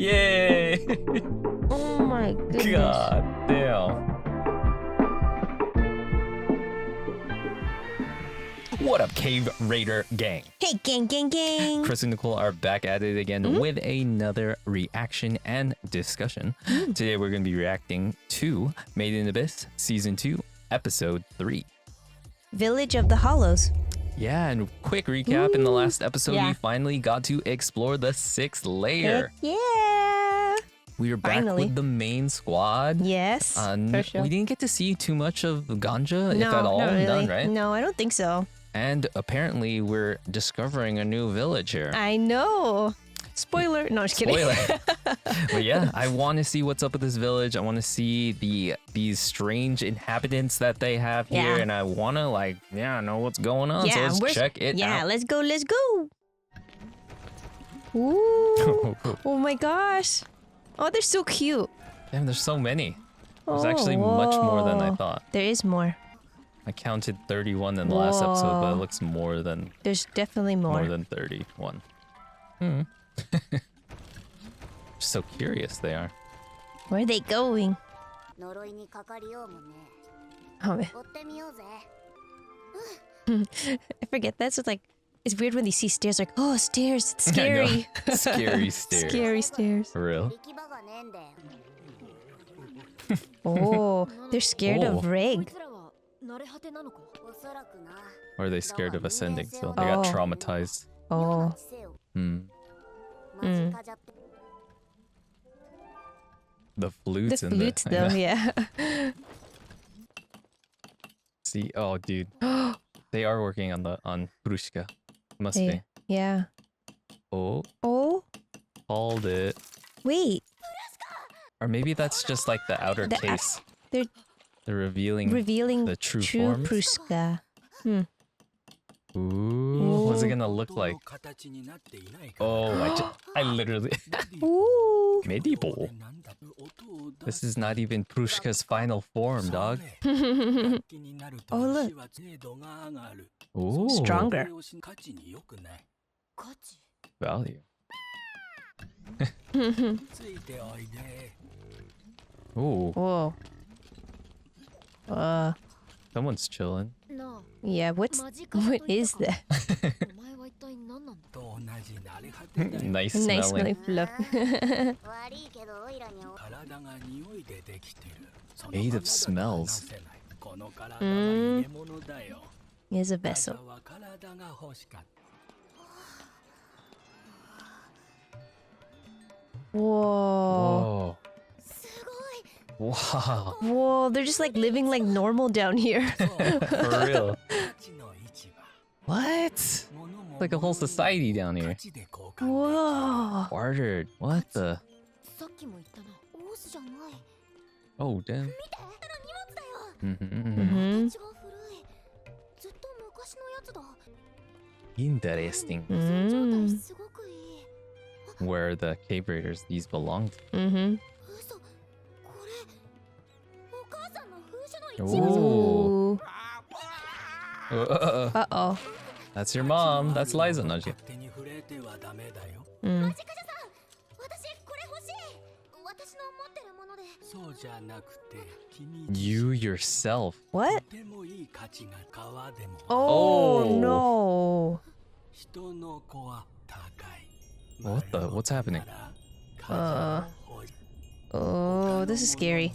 Yay! Oh my goodness. God damn. What up, Cave Raider gang? Hey, gang. Chris and Nicole are back at it again with another reaction and discussion. Today we're going to be reacting to Made in Abyss Season 2, Episode 3. Village of the Hollows. Yeah, and quick recap, in the last episode we Yeah. finally got to explore the 6th layer. Heck yeah. We are back Finally. with the main squad. Yes, for sure. We didn't get to see too much of Ganja, No, if at all. not really. None, right? No, I don't think so. And apparently we're discovering a new village here. I know. Spoiler. No, just kidding. Spoiler. But yeah, I want to see what's up with this village. I want to see these strange inhabitants that they have here, Yeah. and I want to know what's going on. Yeah, so let's check it Yeah, out. let's go. Ooh. Oh my gosh. Oh, they're so cute. Damn, there's so many. There's actually much more than I whoa. thought. There is more. I counted 31 in the last episode, but it looks more than There's definitely more. 31. So curious they are. Where are they going? 呪いにかかりようもね。 Oh, man. 追ってみようぜ。 I forget. That's just like, it's weird when you see stairs, like, oh, stairs. It's I know. scary. Scary stairs. Scary stairs. For real? 行き場がねえんだよ。 Oh, they're scared of Reg. こいつらは慣れ果てなのか。おそらくな。 Or are they scared of ascending? So they got Oh. traumatized. Oh. せよ。 Hmm. マジかじゃって。 The The flutes in flutes, the though, yeah. See, oh dude, they are working on Prushka. Must They- be. Yeah. Oh, Oh, called it. wait. Or maybe that's just like the outer The- case. They're They're revealing. revealing the true forms? Pruska. Ooh, what's it gonna look like? Oh, I literally Ooh. medieval. This is not even Prushka's final form, dog. Oh, look. Ooh, Stronger. 価値。 value. Ooh, Whoa. someone's chilling. な Yeah, あ、 what マジかじゃ is と言った that? か。お前は一体何なんだ。 Nice Nice smelling. smelling fluff. 悪いけどオイラには。 Made of smells. Here's a vessel. Whoa. Whoa. Wow. Whoa, they're just like living like normal down here. For real. What? Like a whole society down here. Whoa. Bartered. What the? さっきも言ったな。オースじゃない。 Oh, damn. 見て、荷物だよ。 Mm-hmm. 形が古い。ずっと昔のやつだ。 Interesting. 状態すごくいい。 Where the cave raiders these belonged. Mm-hmm. 嘘。これ。お母さんの風車の一部じゃん。 Ooh. Uh-oh. That's your mom. That's Liza, not you. うんマジカジャさん、私これ欲しい。私の持ってるもので。 You yourself. What? お Oh, ー no. What the? What's happening? Oh, this is scary.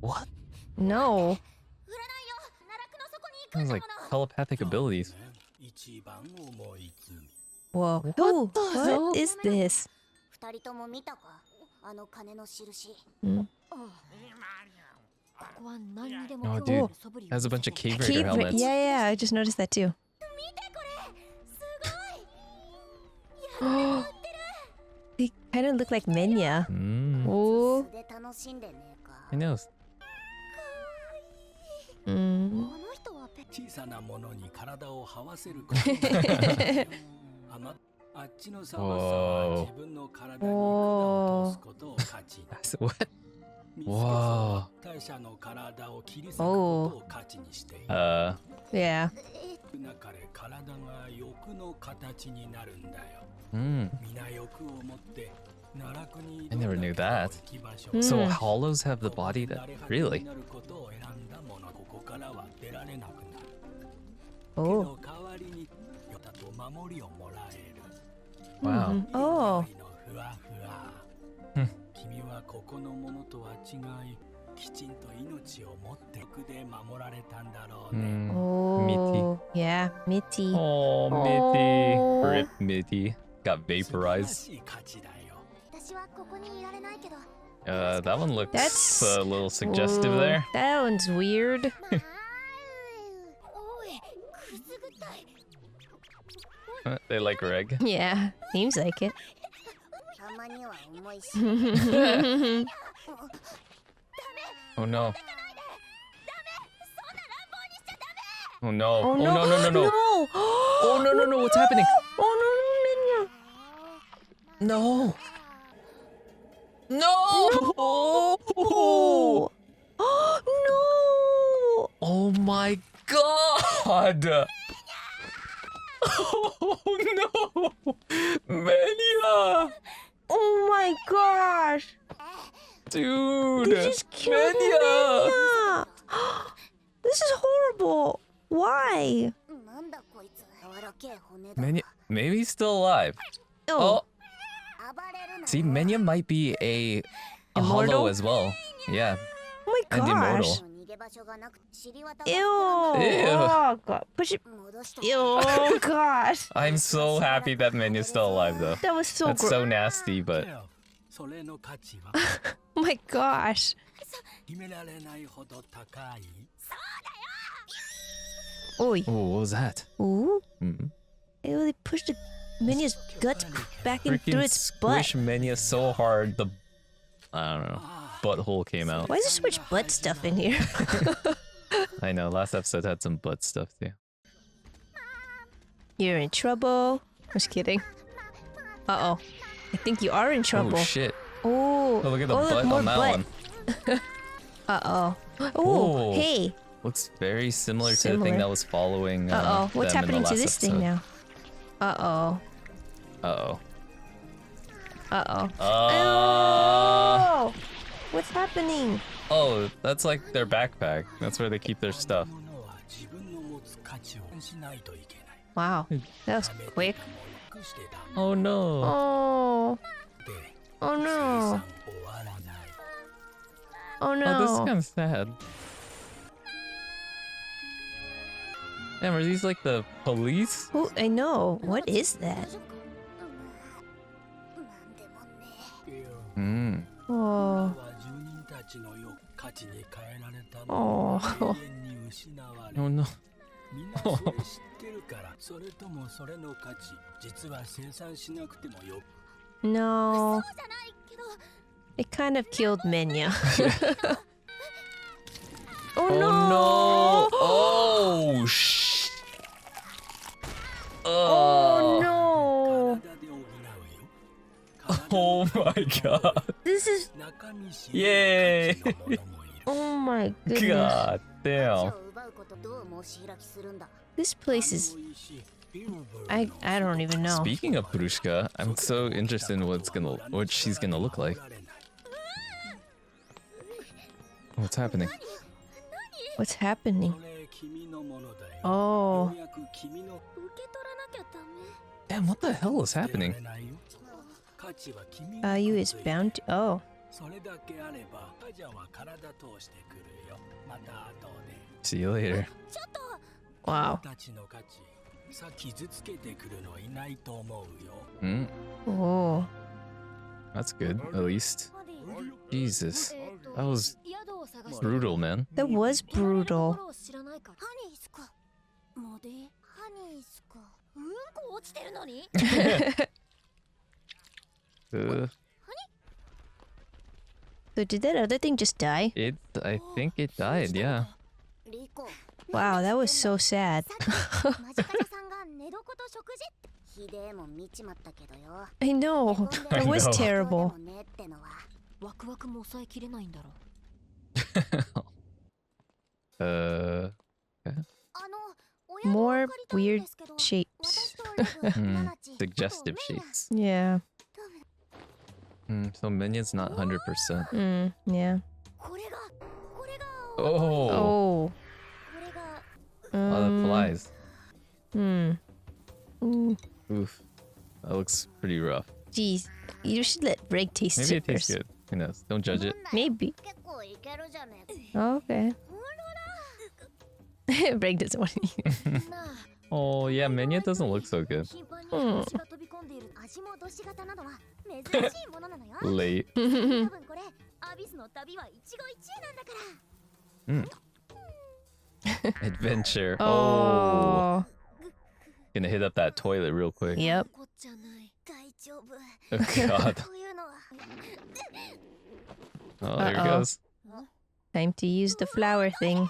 What? No. 売らないよ。奈落の底に行く Sounds んだ like もの。 telepathic abilities. Whoa. Oh, what is this? 二人とも見たか。あの金の印。 Mm. ここは何にでも Oh, 興味あ dude. る素振りを Has a bunch of cave raider Cave helmets. yeah, I just noticed that too. 見てこれ。すごい。やっ They kind of look like Meinya. Mm, Oh. で楽しんでねえか。 he knows. こ Mm. の人はペッ。小さなものに体を這わせることがあっちのサバサは自分の体に管を通すことを価値に That's what? 見つけさは他者の体を切り裂くことを価値にしている Uh, Yeah. 中で体が欲の形になるんだよ。 Hmm. 皆欲を持って奈落に I never knew that. 行き場所 So hollows have the body that really. なることを選んだものここからは出られなくなる。け Oh. ど代わりによたと守りをもらえる。 Wow. Oh. ふわふわ。Hmm. 君はここのものとは違い、きちんと命を持ってくで守られたんだろうね。 Hmm. Oh. Yeah, Mitty. Oh, Mitty. Oh. Rip Mitty. Got 素晴ら vaporized. しい価値だよ。私はここにいられないけど That one looks That's- a little suggestive Ooh, there. That one's weird. おいくすぐったい They like reg. Yeah, seems like it. たまには重いし Oh no. そんな乱暴にしちゃダメ Oh no. Oh Oh no! no, no, no, no. No! Oh no, no, no. What's happening? Oh no, No. No. no, no! No! Oh my god. Oh no. Menya. Oh my gosh! Dude. You just killed Menya. Menya! This is horrible. Why? なんだこいつ柔らけえ骨だ Menya. Maybe he's still alive. Oh, Oh. 暴れるな See, Menya might be a Immortal? hollow as well. Yeah. oh my And immortal. gosh! 逃げ場所がなく尻渡 Ew! ら Ew. Oh god! Push it! 戻した Ew! Oh gosh! I'm so happy that Menya's still alive though. That was so That's gross. so nasty, but それの価値は Oh my gosh! 決められないほど高い。 Oi! oh, what was that? Ooh! Hmm. Ew, they pushed the Menya's guts back in through Freaking its butt. squish Menya so hard the I don't know butthole came out. Why is there so much butt stuff in here? I know. Last episode had some butt stuff too. You're in trouble. Just kidding. Uh oh. I think you are in trouble. Oh shit! Oh, Oh, look at the oh, butt more on that butt. one. Uh oh. Oh, Oh. hey. Looks very similar to the Similar. thing that was following. Uh oh. What's them in the happening to last this thing episode. now? Uh oh. Uh Uh oh. oh. Oh! What's happening? Oh, that's like their backpack. That's where they keep their stuff. 物は自分の持つ価値をしないといけない。 Wow. That was quick. 隠してた Oh no. Oh. で Oh 生 no. 産終わらない。 Oh Oh, this is no. kind of sad. Damn, are these like the police? Oh, I know. What is that? なんでもね Hmm. おーは住人たちの価値に変えられたのおー永遠に失われ Oh no. みんなそれ知ってるからそれともそれの価値実は生産しなくてもよ No. じゃないけど It kind of killed Menya. Oh, Oh no. no. Oh sh. Oh Oh. no. 体で補うよ Oh my god. This is. 中身知 Yay. る価値のものもいる Oh my goodness. God 価値 damn. を奪うことどう申し開きするんだ This place is. 美味しいビルブル I don't even know. Speaking of Prushka, I'm so interested in what she's gonna look like. What's happening? What's happening? それ君のものだよ Oh. ようやく君の受け取らなきゃダメ Damn, what the hell is 捨て happening? られないよ価値は君に Value is bound to. Oh. それだけあればカジャは体通してくるよまた後で See you later. ちょっと Wow. たちの価値さ傷つけてくるのいないと思うよ Hmm. Oh. That's good, at least. ハディ Jesus. That was 宿を探して brutal, man. That was と brutal. ころを知らないかハニースかモデハニースかうんこ落ちてるのに So did that other thing just die? I think it died, yeah. リコ Wow, that was so sad. さっきマジカジャさんが寝床と食事ってひでえもん見ちまったけどよ I know. That was I know. terrible. でもねってのはワクワクも抑えきれないんだろ Uh. あのお More weird shapes. Suggestive shapes. Yeah. So Menya's not 100%. Yeah. Oh, Oh. that flies. Ooh. Oof. That looks pretty rough. Jeez. You should let Reg taste Maybe it it tastes first. good. Who knows? Don't judge it. Maybe. Okay. Reg doesn't want to eat it. Oh, yeah, Menya doesn't look so good. Late. Adventure. Oh. Gonna hit up that toilet real quick. Yep. Oh, God. Oh, there it goes. Time to use the flower thing.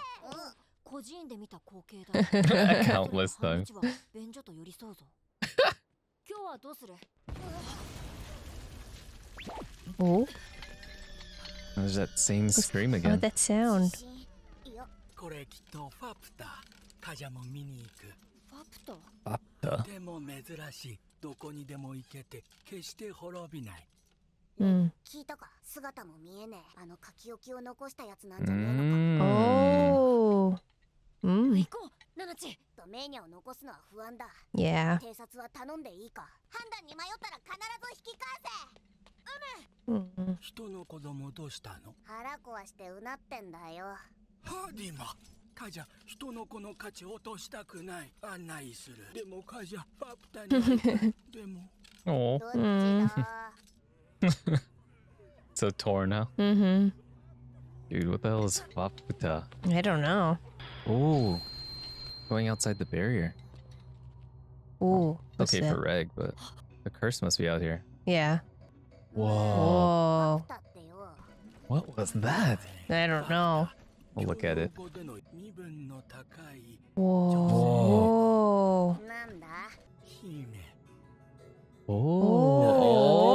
Countless times. Oh. There's that same scream Oh, again. that sound. これきっとファプタカジャも見に行くファプタあった。でも珍しいどこにでも行けて決して滅びない Mm. 聞いたか姿も見えねえあの書き置きを残したやつなんじゃねえのか Oh. 行こうナナチとメーニャを残すのは不安だ Yeah. 偵察は頼んでいいか判断に迷ったら必ず引き返せ Mm. 人の子供どうしたの腹壊してうなってんだよハーディマカジャ人の子の価値落としたくない案内するでもカジャファプタに会いたいでも Oh, どっちだ so torn now. Mm-hmm. Dude, what the hell is Faputa? I don't know. Oh, going outside the barrier. Ooh. What's Okay that? for Reg, but the curse must be out here. Yeah. Whoa. Whoa. だってよ What was that? I don't know. We'll look at it. 日本語での身分の高い Whoa. Whoa. なんだ 姫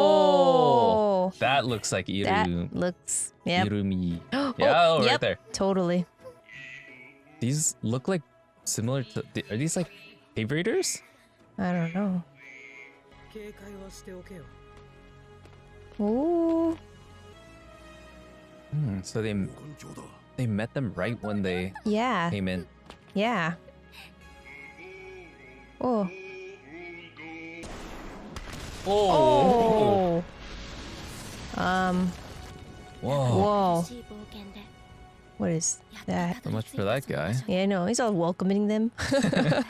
Oh. That looks like That Iru. looks. Yep. Irumi. Oh, Yeah, right yep. there. Totally. These look like similar to. Are these like cave raiders? I don't know. Ooh. So they met them right when they Yeah. came in. Yeah. Oh. Oh. Whoa. Whoa. しい冒険で What is やっ that? と So much for that guy. Yeah, I know. He's all welcoming them. 私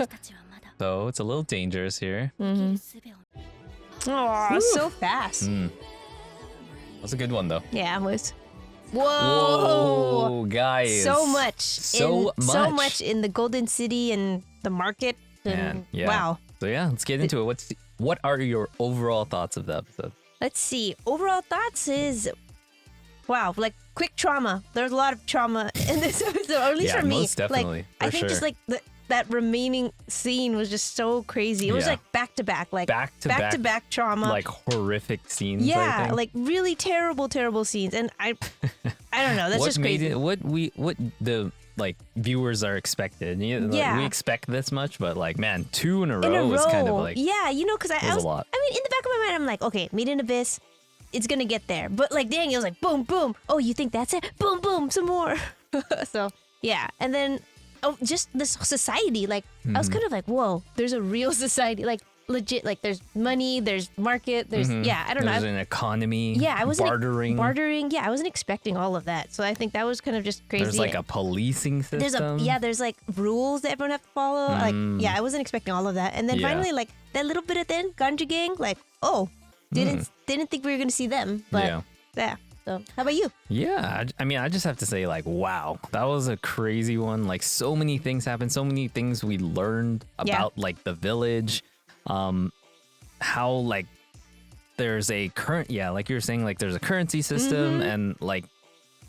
たちはまだ So it's a little dangerous here. 生き Mm-hmm. る術を Oh, so fast. That's a good one though. Yeah, it was. Whoa. Whoa, guys. So much. So So much. much in the Golden City and the market. And Man, yeah. Wow. So yeah, let's get into it. What are your overall thoughts of the episode? Let's see. Overall thoughts is wow, like quick trauma. There's a lot of trauma in this episode, or at least Yeah, for me. most definitely, Like I for think just sure. like that remaining scene was just so crazy. It was Yeah. like back to back, like Back to back, trauma. Like horrific scenes. I yeah, think. like really terrible scenes. And I don't know. That's what just made crazy. it? What the like viewers are expected. Like, Yeah. we expect this much, but like man, 2 in a row in a row. is kind of like yeah, you know, because I was was, a lot. I mean, in the back of my mind, I'm like, okay, Meet in Abyss, it's gonna get there. But like Daniel's like, boom, boom. Oh, you think that's it? Boom, boom, some more. So yeah, and then just this society. Like I was kind of like, whoa, there's a real society. Like legit. Like there's money, there's market, there's yeah. I don't know. There's an economy. Yeah, I wasn't bartering. Yeah, I wasn't expecting all of that. So I think that was kind of just crazy. There's like a policing system. There's like rules that everyone have to follow. Like yeah, I wasn't expecting all of that. And then Yeah. finally, like that little bit at the end, Ganja Gang. Like didn't think we were gonna see them. But Yeah. yeah. So how about you? Yeah, I mean, I just have to say, like, wow, that was a crazy one. Like, so many things happened, so many things we learned Yeah. about, like, the village, how, like, there's a like you were saying, like, there's a currency system and, like,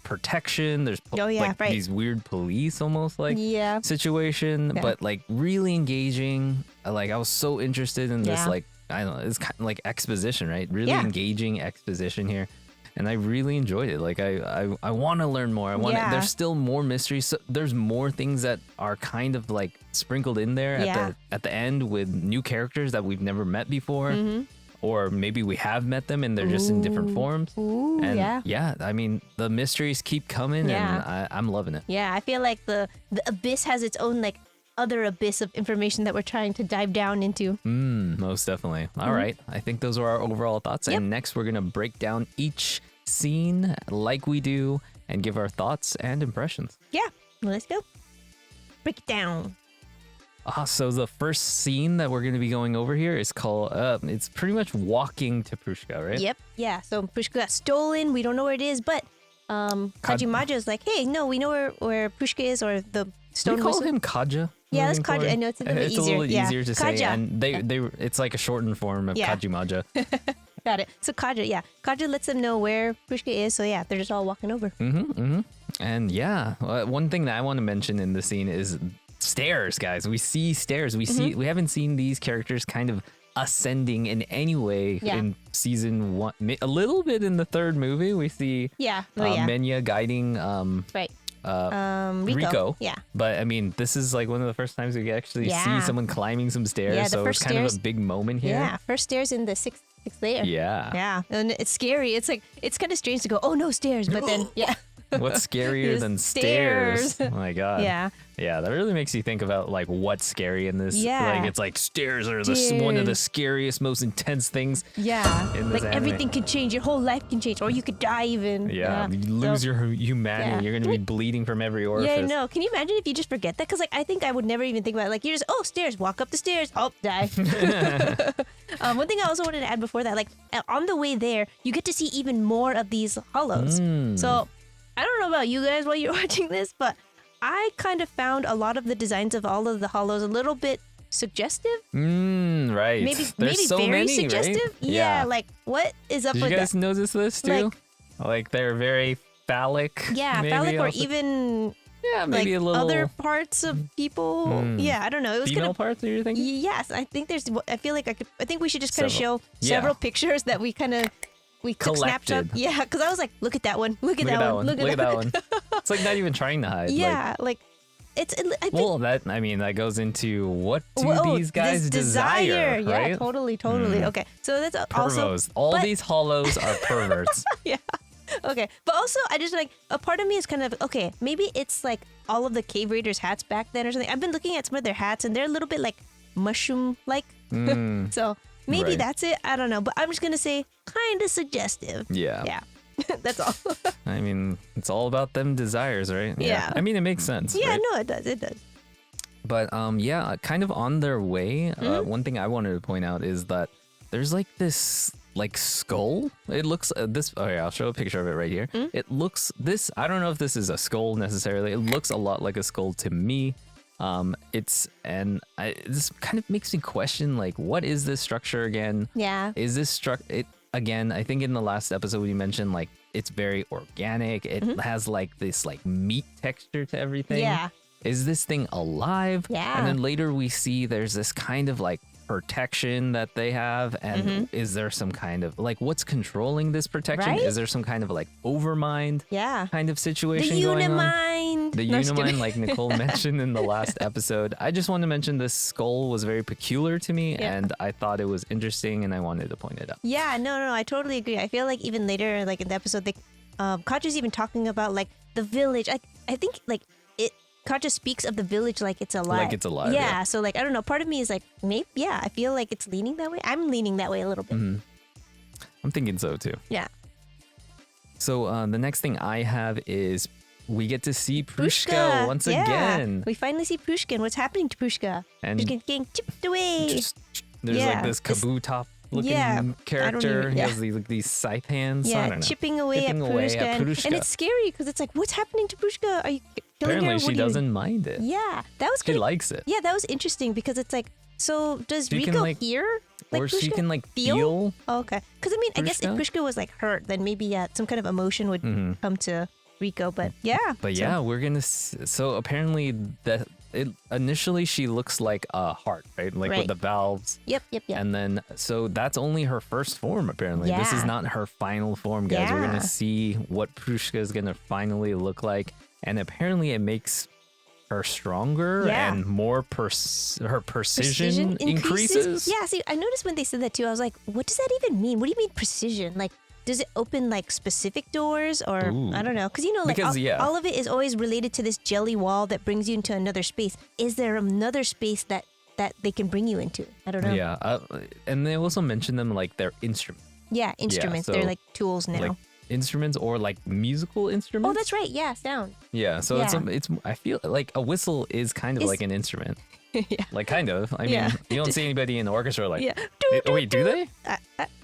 protection. There's, Oh, yeah, like, right. these weird police almost, like, Yeah. situation, Yeah. but, like, really engaging. Like, I was so interested in this, Yeah. like, I don't know, it's kind of like exposition, right? Really Yeah. engaging exposition here. and I really enjoyed it. Like I want to learn more. Yeah. There's still more mysteries. So there's more things that are kind of like sprinkled in there at the end with new characters that we've never met before. Or maybe we have met them and they're just in different forms. Ooh, and yeah, I mean, the mysteries keep coming and I'm loving it. Yeah, I feel like the abyss has its own like other abyss of information that we're trying to dive down into. Most definitely. All right. I think those are our overall thoughts. Yep. And next we're going to break down each scene like we do and give our thoughts and impressions. Yeah, let's go. Break it down. So the first scene that we're going to be going over here is called, it's pretty much walking to Prushka, right? Yep, yeah. So Prushka got stolen. We don't know where it is, but Kajimaja is like, hey, no, we know where Prushka is, or the stone We call whistle. him Kaja. Yeah, that's moving Kaja. forward. I know it's a little It's easier. a little easier to say, Kaja. and it's like a shortened form of Yeah. Kajimaja. Got it. So Kaja lets them know where Prushka is. So yeah, they're just all walking over. And yeah, one thing that I want to mention in the scene is stairs, guys. We see stairs. We haven't seen these characters kind of ascending in any way in season 1. A little bit in the third movie, we see Yeah. Meinya guiding Right. Rico. Yeah. But I mean, this is like one of the first times we actually see someone climbing some stairs. Yeah, the so it's first kind of stairs- a big moment here. Yeah. First stairs in the sixth layer. Yeah. Yeah. And it's scary. It's like, it's kind of strange to go, oh no, stairs. But then, yeah. What's scarier There's than stairs? stairs. Oh my god. Yeah. Yeah, that really makes you think about like what's scary in this. Yeah. Like it's like stairs are one of the scariest, most intense things. Yeah. In this Like anime. everything can change. Your whole life can change. Or you could die even. Yeah, you lose your humanity. Yeah. You're gonna be bleeding from every orifice. Yeah, no. Can you imagine if you just forget that? Because like I think I would never even think about it. Like you just stairs, walk up the stairs, die. One thing I also wanted to add before that, like on the way there, you get to see even more of these hollows. So I don't know about you guys while you're watching this, but I kind of found a lot of the designs of all of the hollows a little bit suggestive. Right. Maybe There's so very many, suggestive. right? Yeah, like what is up Did with you guys that? notice this too? Like they're very phallic. Yeah, maybe phallic or also. even Yeah, like maybe a little other parts of people. Yeah, I don't know. It was female kind of parts. Are you thinking? yes. I think there's. I feel like I think we should just kind of Several. show Yeah. several pictures that we took snapshots. Collected. Yeah, because I was like, look at that one. Look at Look at that one. Look at that one. It's like not even trying to hide. Yeah, like it's. I think. Well, that goes into what do Whoa, these guys this desire, Yeah, right? totally. Okay, so that's also. Pervos. All but- these hollows are perverts. Yeah. Okay, but also I just like a part of me is kind of okay. Maybe it's like all of the cave raiders' hats back then or something. I've been looking at some of their hats and they're a little bit like mushroom-like. So maybe Right. that's it. I don't know, but I'm just gonna say kind of suggestive. Yeah. Yeah, that's all. I mean, it's all about them desires, right? Yeah. I mean, it makes sense. Yeah, right? no, it does. It does. But yeah, kind of on their way. One thing I wanted to point out is that there's like this like skull. It looks this. Oh yeah, I'll show a picture of it right here. It looks this. I don't know if this is a skull necessarily. It looks a lot like a skull to me. This kind of makes me question like, what is this structure again? Yeah. Is this it again? I think in the last episode we mentioned like it's very organic. It has like this like meat texture to everything. Yeah. Is this thing alive? Yeah. And then later we see there's this kind of like protection that they have, and is there some kind of like what's controlling this protection? Right? Is there some kind of like overmind Yeah. kind of The situation going on? Unimind. The No, just Unimind, kidding. like Nicole mentioned in the last episode. I just want to mention this skull was very peculiar to me, Yeah. and I thought it was interesting, and I wanted to point it out. Yeah, no, I totally agree. I feel like even later, like in the episode, they, Katja's even talking about like the village. I think like Katja speaks of the village like it's alive. Like it's alive, Yeah, yeah. so like I don't know. Part of me is like maybe I feel like it's leaning that way. I'm leaning that way a little bit. I'm thinking so too. Yeah. So the next thing I have is we get to see Prushka once yeah. again. We finally see Prushka and what's happening to Prushka. And She's getting chipped away. There's Yeah, like this this- Kaboo top looking Yeah, I don't character. even- He yeah. has these scythe hands. I Yeah, don't know. chipping away at Chipping away Prushka. at Prushka. And it's scary because it's like, what's happening to Prushka? Are you killing Apparently her? she What do you- doesn't mind it. Yeah, that was She kind of likes it. Yeah, that was interesting because it's like, so does She can, Rico like- hear? Like or she Prushka? can like feel. Oh, okay. Because I mean, I guess if Prushka? Prushka was like hurt, then maybe some kind of emotion would come to Rico. But yeah. But so- yeah, we're gonna. So apparently that initially she looks like a heart, right? Like with Right. the valves. Yep. And then, so that's only her first form, apparently. This is Yeah. not her final form, guys. We're Yeah. going to see what Prushka is going to finally look like. And apparently it makes her stronger Yeah. and more her precision increases. Yeah, see, I noticed when they said that too. I was like, what does that even mean? What do you mean precision? Like, does it open like specific doors or Ooh. I don't know? Because like Because, yeah. all of it is always related to this jelly wall that brings you into another space. Is there another space that they can bring you into? I don't know. Yeah. And they also mention them like they're instruments. Yeah, instruments. They're so, like tools now. Like instruments or like musical instruments. Oh, that's right. Yeah, sound. Yeah, so Yeah. it's I feel like a whistle is kind of It's- like an instrument. Yeah. Like kind of. I Yeah. mean, you don't see anybody in the orchestra like. Yeah. Oh, wait, do they? I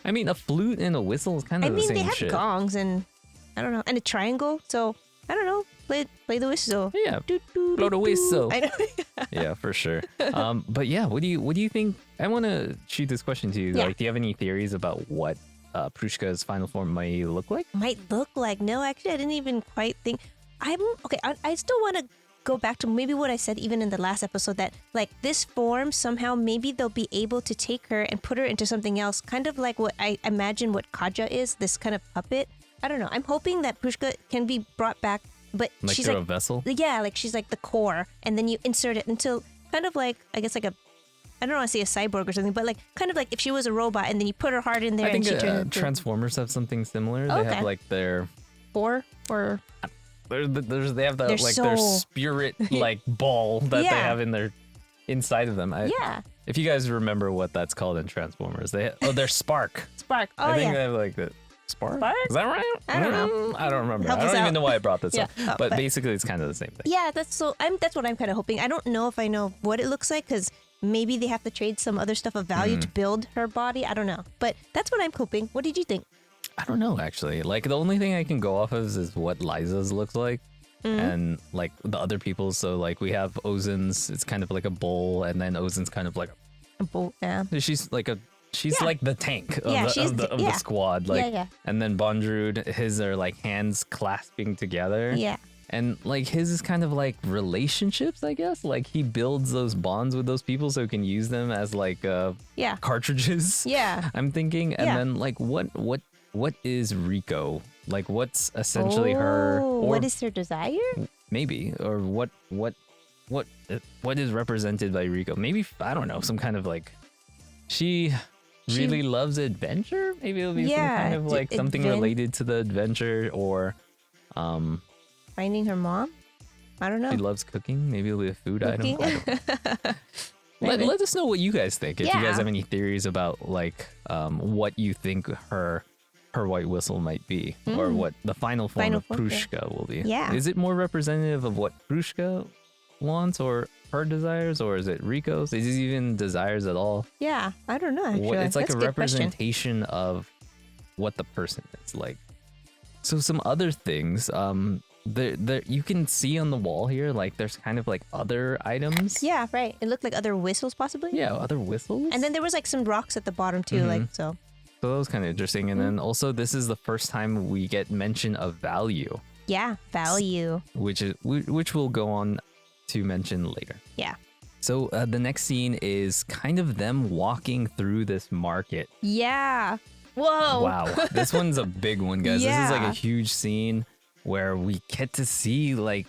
I mean, a flute and a whistle is kind of the mean, same they have shit. gongs and I don't know, and a triangle. So I don't know. Play the whistle. Yeah, Doo, doo, blow the doo, whistle. doo. I know. yeah, for sure. But yeah, what do you think? I want to shoot this question to you. Yeah. Like, do you have any theories about what Prushka's final form might look like? Might look like. No, actually, I didn't even quite think. I'm okay. I still want to go back to maybe what I said even in the last episode that like this form somehow maybe they'll be able to take her and put her into something else, kind of like what I imagine what Kaja is, this kind of puppet. I don't know. I'm hoping that Prushka can be brought back, but Like she's through like a vessel? yeah, like she's like the core, and then you insert it into kind of like I guess like a. I don't want to say a cyborg or something, but like kind of like if she was a robot and then you put her heart in there I think and she turns into Transformers have something similar. They Okay. have like their four or they have that Their like their soul. spirit like ball that they Yeah. have in their inside of them. yeah, If you guys remember what that's called in Transformers, they're Spark. spark. Oh I think yeah. they have like the Spark. Spark? Is that right? I don't know. I don't remember. Help I us don't out. even know why I brought this Yeah. up. Oh, But but- basically, it's kind of the same thing. Yeah, that's what I'm kind of hoping. I don't know if I know what it looks like because maybe they have to trade some other stuff of value to build her body. I don't know, but that's what I'm hoping. What did you think? I don't know actually. Like the only thing I can go off of is what Liza's looks like. And like the other people's, so like we have Ozen's, it's kind of like a bull, and then Ozen's kind of like A boat. Yeah. she's like Yeah. like the tank of, Yeah, the, she's of, the, the- of yeah. the squad. Like, yeah. and then Bondrewd, his are like hands clasping together. Yeah. And like his is kind of like relationships, I guess. Like he builds those bonds with those people so he can use them as like Yeah. cartridges. Yeah. I'm thinking. And Yeah. then like what is Rico? Like what's essentially her Oh, or what is her desire? maybe or what is represented by Rico? Maybe I don't know, some kind of like she really loves adventure. Maybe it'll be some Yeah, kind of like something adven- related to the adventure, or Finding her mom? I don't know. she loves cooking. Maybe it'll be a food Cooking? item. I don't know. Maybe. Let us know what you guys think. If you Yeah. guys have any theories about like what you think her white whistle might be, or what the final form Final of form, yeah. Prushka will be. Yeah. Is it more representative of what Prushka wants or her desires, or is it Rico's? Is it even desires at all? Yeah, I don't know. Actually, It's like That's a good question. representation of what the person is like. So some other things, there you can see on the wall here, like there's kind of like other items. Yeah, right. It looked like other whistles, possibly. Yeah, other whistles. And then there was like some rocks at the bottom too, like so. So that was kind of interesting. And then also, this is the first time we get mention of value, Yeah, value. which we'll go on to mention later. Yeah. So the next scene is kind of them walking through this market. Yeah. Whoa. Wow, this one's a big one, guys. This is like Yeah. a huge scene where we get to see like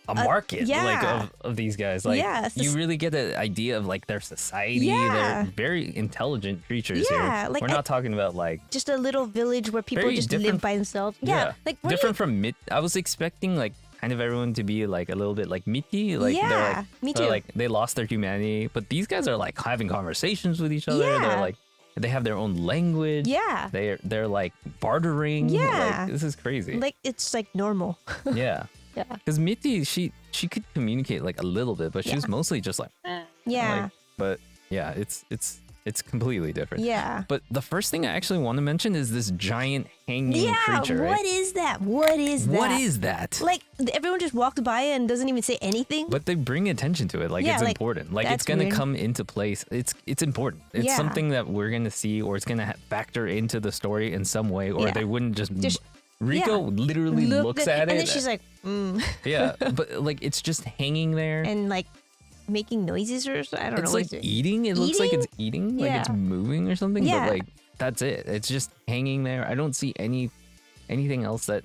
a market yeah. like of these guys. Like Yeah, it's you just- really get an idea of like their society. Yeah. They're very intelligent creatures Yeah, here. like We're not talking about like Just a little village where people Very just different- live by themselves. Yeah. Like what do different from Mit. I was expecting like kind of everyone to be like a little bit like Mitty. Like they're Yeah, like me they're too. like they lost their humanity, but these guys are like having conversations with each other. They're Yeah. like they have their own language. Yeah. They're like bartering. Yeah. Like, this is crazy. Like it's like normal. yeah. Yeah. Because Mitty, she could communicate like a little bit, but she was mostly just like, Yeah. like, but yeah, it's completely different. Yeah. But the first thing I actually want to mention is this giant hanging Yeah. creature. Right? What is that? What is that? What is that? Like everyone just walked by and doesn't even say anything. But they bring attention to it, like Yeah, it's like, important, like it's that's gonna weird. come into place. It's important. It's Yeah. something that we're gonna see, or it's gonna factor into the story in some way, or Yeah. they wouldn't just, Just- Riko literally looks at it. And then she's like, yeah, but like it's just hanging there. and like making noises or so. I don't know. It's what like it's doing. eating. It looks like it's eating, like it's Yeah. moving or something. Yeah. But like that's it. It's just hanging there. I don't see anything else that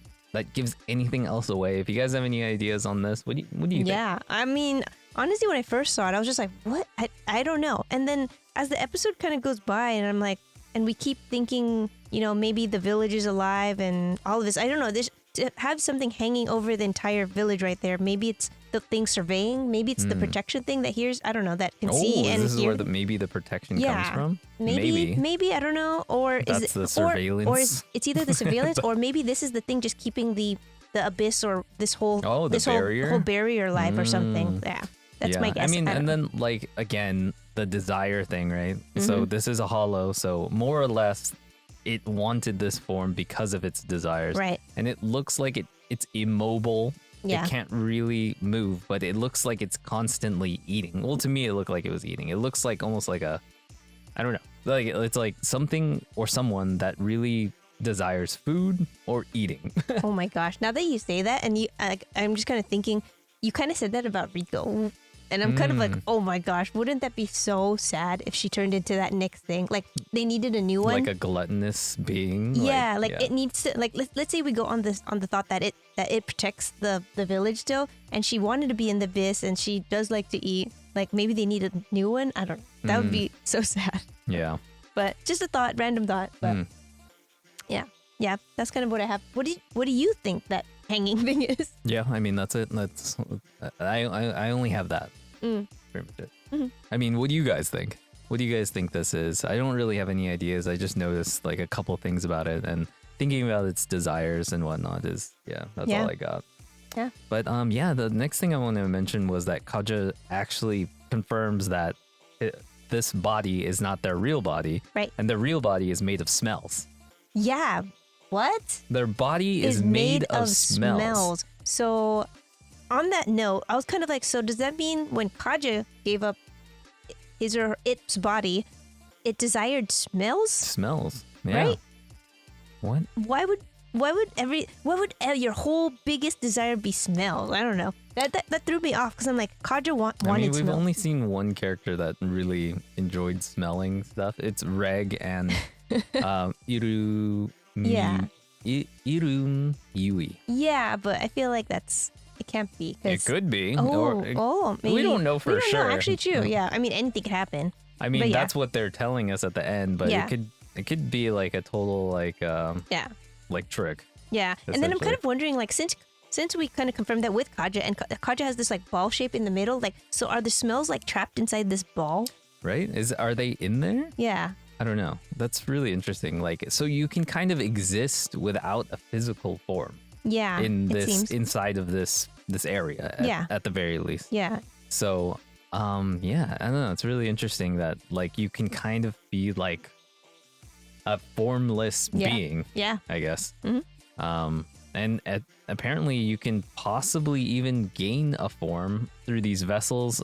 gives anything else away. If you guys have any ideas on this, what do you think? Yeah, I mean, honestly, when I first saw it, I was just like, what? I don't know. And then as the episode kind of goes by, and I'm like, and we keep thinking, you know, maybe the village is alive and all of this. I don't know. This to have something hanging over the entire village right there. Maybe it's the thing surveying. Maybe it's the protection thing that hears. I don't know, that can see and this is hear. where maybe the protection Yeah. comes from. Maybe I don't know. Or That's is it the or surveillance. it's either the surveillance or maybe this is the thing just keeping the abyss or this whole barrier? whole barrier alive or something. Yeah, that's my guess. I mean, don't and know. then like again, the desire thing, right? Mm-hmm. So this is a hollow, so more or less it wanted this form because of its desires. Right. And it looks like it's immobile. Yeah. It can't really move, but it looks like it's constantly eating. Well, to me it looked like it was eating. It looks like almost like I don't know. Like it's like something or someone that really desires food or eating. Oh my gosh! Now that you say that, and I'm just kind of thinking, you kind of said that about Rico, and I'm kind of like, oh my gosh, wouldn't that be so sad if she turned into that next thing? Like they needed a new one. Like a gluttonous being. Yeah, it needs to like let's say we go on the thought that it protects the village still, and she wanted to be in the abyss, and she does like to eat. Like maybe they need a new one. I don't know. That would be so sad. Yeah. But just a thought, random thought. But yeah, that's kind of what I have. What do you think that hanging thing is? Yeah, I mean that's it. That's I only have that. Pretty much it. Mm-hmm. I mean, what do you guys think? What do you guys think this is? I don't really have any ideas. I just noticed like a couple things about it, and thinking about its desires and whatnot is that's all I got. Yeah. But the next thing I want to mention was that Kaja actually confirms that this body is not their real body, Right. and their real body is made of smells. Yeah. What? Their body is made of smells. So, on that note, I was kind of like, so does that mean when Kaja gave up his or its body, it desired smells? Smells. Yeah. Right? What? Why would your whole biggest desire be smells? I don't know. That threw me off because I'm like, Kaja wanted I mean, we've smells. only seen one character that really enjoyed smelling stuff. It's Reg and Irun Yui. Yeah, but I feel like it can't be. It could be. Maybe. We don't know for We don't sure. know. Actually, true. Yeah, I mean, anything could happen. I mean, But yeah. that's what they're telling us at the end, but Yeah. it could be like a total Yeah. like trick. Yeah, and then I'm Essentially. kind of wondering, like, since we kind of confirmed that with Kaja, and Kaja has this like ball shape in the middle, like, so are the smells like trapped inside this ball? Right? Are they in there? Yeah. I don't know. That's really interesting. Like, so you can kind of exist without a physical form Yeah. in it this seems. inside of this area. Yeah. At the very least. Yeah. So, I don't know. It's really interesting that like you can kind of be like a formless Yeah. being, Yeah. I guess. Mhm. And apparently you can possibly even gain a form through these vessels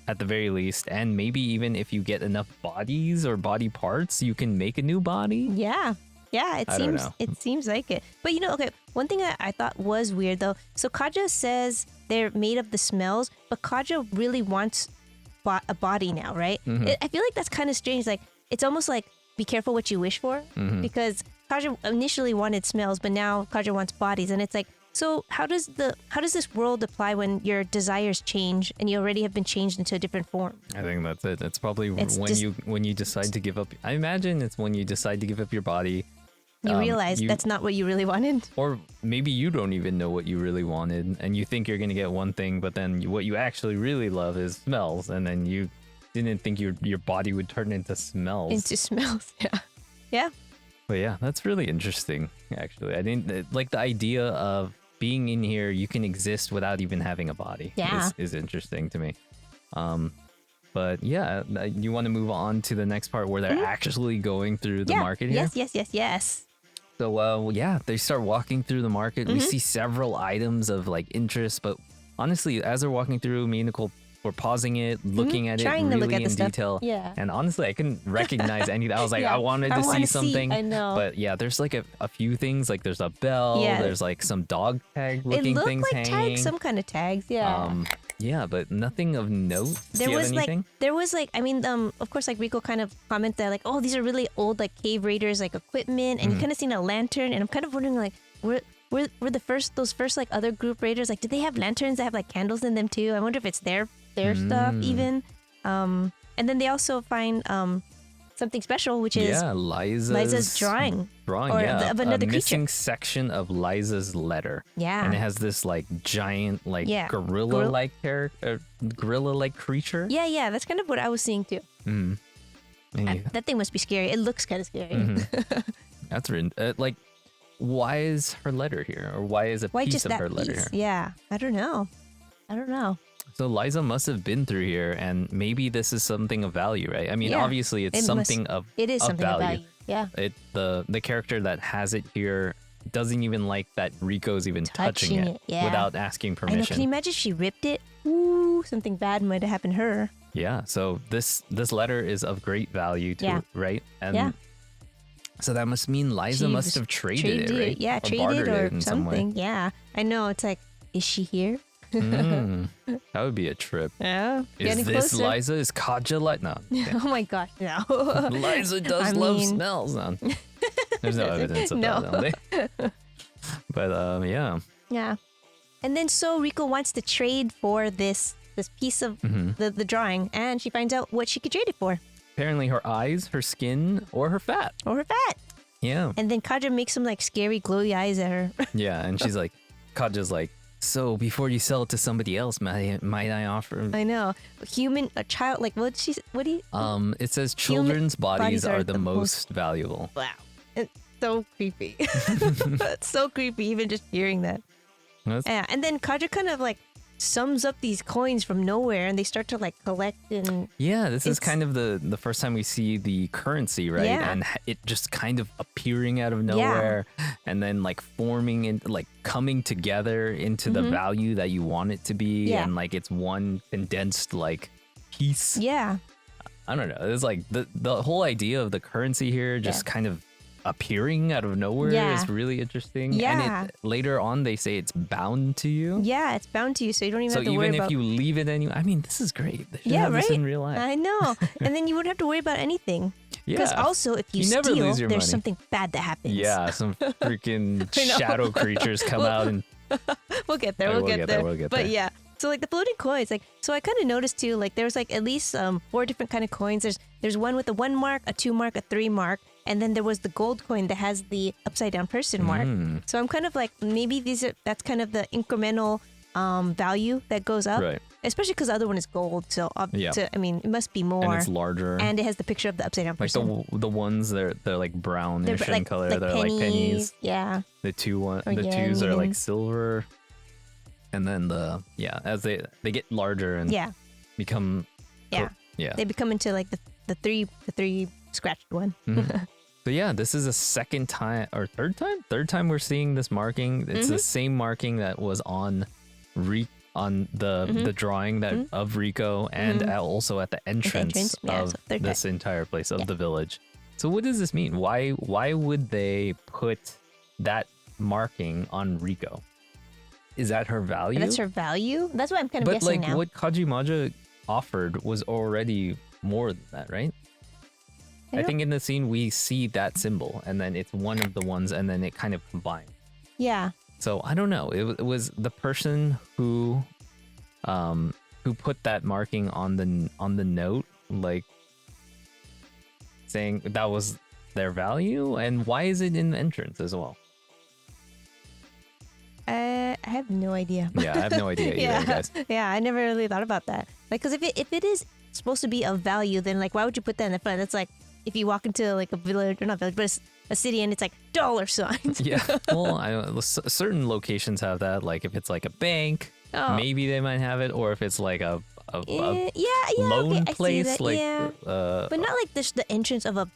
at the very least, and maybe even if you get enough bodies or body parts, you can make a new body. Yeah. Yeah, I don't know. it seems like it. But okay, one thing I thought was weird though. So Kaja says they're made of the smells, but Kaja really wants a body now, right? Mm-hmm. I feel like that's kind of strange. Like it's almost like be careful what you wish for, Mm-hmm. because Kaja initially wanted smells, but now Kaja wants bodies, and it's like, so how does this world apply when your desires change and you already have been changed into a different form? I think that's it. It's probably It's just- when you decide to give up. I imagine it's when you decide to give up your body. You realize you- that's not what you really wanted. Or maybe you don't even know what you really wanted, and you think you're gonna get one thing, but then what you actually really love is smells, and then you didn't think your body would turn into smells. Into smells, yeah. Yeah. But yeah, that's really interesting. Actually, I didn't like the idea of being in here. You can exist without even having a body. Yeah. is interesting to me. But yeah, you want to move on to the next part where they're actually going through the market here. Yes. So they start walking through the market. We see several items of like interest, but honestly, as they're walking through, me and Nicole we're pausing it, looking at it Trying to really look at the in stuff. detail. Yeah. And honestly, I couldn't recognize anything. I was like, Yeah, I wanted I to see wanna see, something. I know. But yeah, there's like a few things. Like there's a bell. Yeah. There's like some dog tag It looking looked things like hanging. tags, some kind of tags. Yeah. Yeah, but nothing of note. Do There you have was anything? I mean, of course, like Rico kind of commented like, oh, these are really old like cave raiders like equipment, and Mm-hmm. you kind of seen a lantern, and I'm kind of wondering like, were those first like other group raiders like, did they have lanterns that have like candles in them too? I wonder if it's their stuff even. And then they also find something special, which is Yeah, Liza's drawing. Or yeah, of another a missing creature. section of Liza's letter. Yeah. And it has this like giant like Yeah. gorilla-like gorilla-like creature. Yeah, that's kind of what I was seeing too. Mm. And you- That thing must be scary. It looks kind of scary. that's written. Like, why is her letter here, or why is a Why piece just of that her letter piece? here? Yeah, I don't know. So Liza must have been through here, and maybe this is something of value, right? I mean, Yeah. obviously it's It must- something of It is of something value. of value. Yeah. The character that has it here doesn't even like that Rico's even touching Touching it it, yeah. without asking I know. permission. Can you imagine if she ripped it? Ooh, something bad might have happened to her. Yeah, so this letter is of great value too, Yeah. right? And Yeah. so that must mean Liza She must just have traded it, right? Yeah, Or traded bartered or it in some way. something. Yeah. I know. It's like, is she here? That would be a trip. Yeah. Is Getting this closer. Liza? Is Kaja like no? Oh my gosh, no. Liza does I love mean- smells. No. There's no evidence of No. that, don't they? But yeah. Yeah. And then so Rico wants to trade for this piece of Mm-hmm. the drawing, and she finds out what she could trade it for. Apparently her eyes, her skin, or her fat. Or her fat. Yeah. And then Kaja makes some like scary glowy eyes at her. Yeah, and she's like, Kaja's like, so before you sell it to somebody else, might I offer? I know. A child, like what do you? It says children's bodies are the most valuable. Wow. It's so creepy. It's so creepy even just hearing that. That's- Yeah, and then Kaja kind of like sums up these coins from nowhere, and they start to like collect and Yeah, this is It's- kind of the first time we see the currency, right? Yeah. And it just kind of appearing out of nowhere and then like forming and like coming together into the value that you want it to be. Mm-hmm. Yeah. And like it's one condensed like piece. yeah, I don't know. It's like the whole idea of the currency here just kind of appearing out of nowhere Yeah. is really interesting. Yeah. And later on they say it's bound to you. yeah, it's bound to you, so you don't even So have to worry even if about. you leave it anyway, I mean, this is great. They should Yeah, have this right? in real life. I know, and then you wouldn't have to worry about anything. Because Yeah. also, if you You never steal, lose your there's money. something bad that happens. Yeah, some freaking I know. shadow creatures come out and We'll get there. Okay, We'll get there. we'll get But there. yeah, so like the floating coins, like so I kind of noticed too. Like there's like at least 4 different kind of coins. There's one with a 1 mark, a 2 mark, a 3 mark, and then there was the gold coin that has the upside down person mark. Mm. So I'm kind of like maybe that's kind of the incremental value that goes up, right, especially because the other one is gold. So Yeah. I mean, it must be more. and it's larger. And it has the picture of the upside down like person. the ones they're like brownish in color. like they're pennies. like pennies. Yeah. The Or the twos are like yen. silver, and then as they get larger and Yeah. become Yeah. yeah. They become into like the three scratched one. So yeah, this is a third time we're seeing this marking. It's Mm-hmm. the same marking that was on the drawing that of Rico and also at the entrance, entrance, yeah, of so third this entire place of the village. So what does this mean? Why would they put that marking on Rico? Is that her value? That's her value. That's what I'm kind of But guessing like now. what Kajimaja offered was already more than that, right? I don't- think in the scene we see that symbol, and then it's one of the ones, and then it kind of combined. Yeah. So I don't know. It was the person who put that marking on the note, like saying that was their value, and why is it in the entrance as well? I have no idea. Yeah, I have no idea either, yeah. guys. Yeah, I never really thought about that. Like, because if it is supposed to be of value, then like, why would you put that in the front? That's like if you walk into like a village, or not village, but it's a city, and it's like dollar signs. Yeah, well, certain locations have that. Like if it's like a bank, Oh. maybe they might have it, or if it's like a yeah, loan okay, I see place, that, like yeah. But not like the entrance of a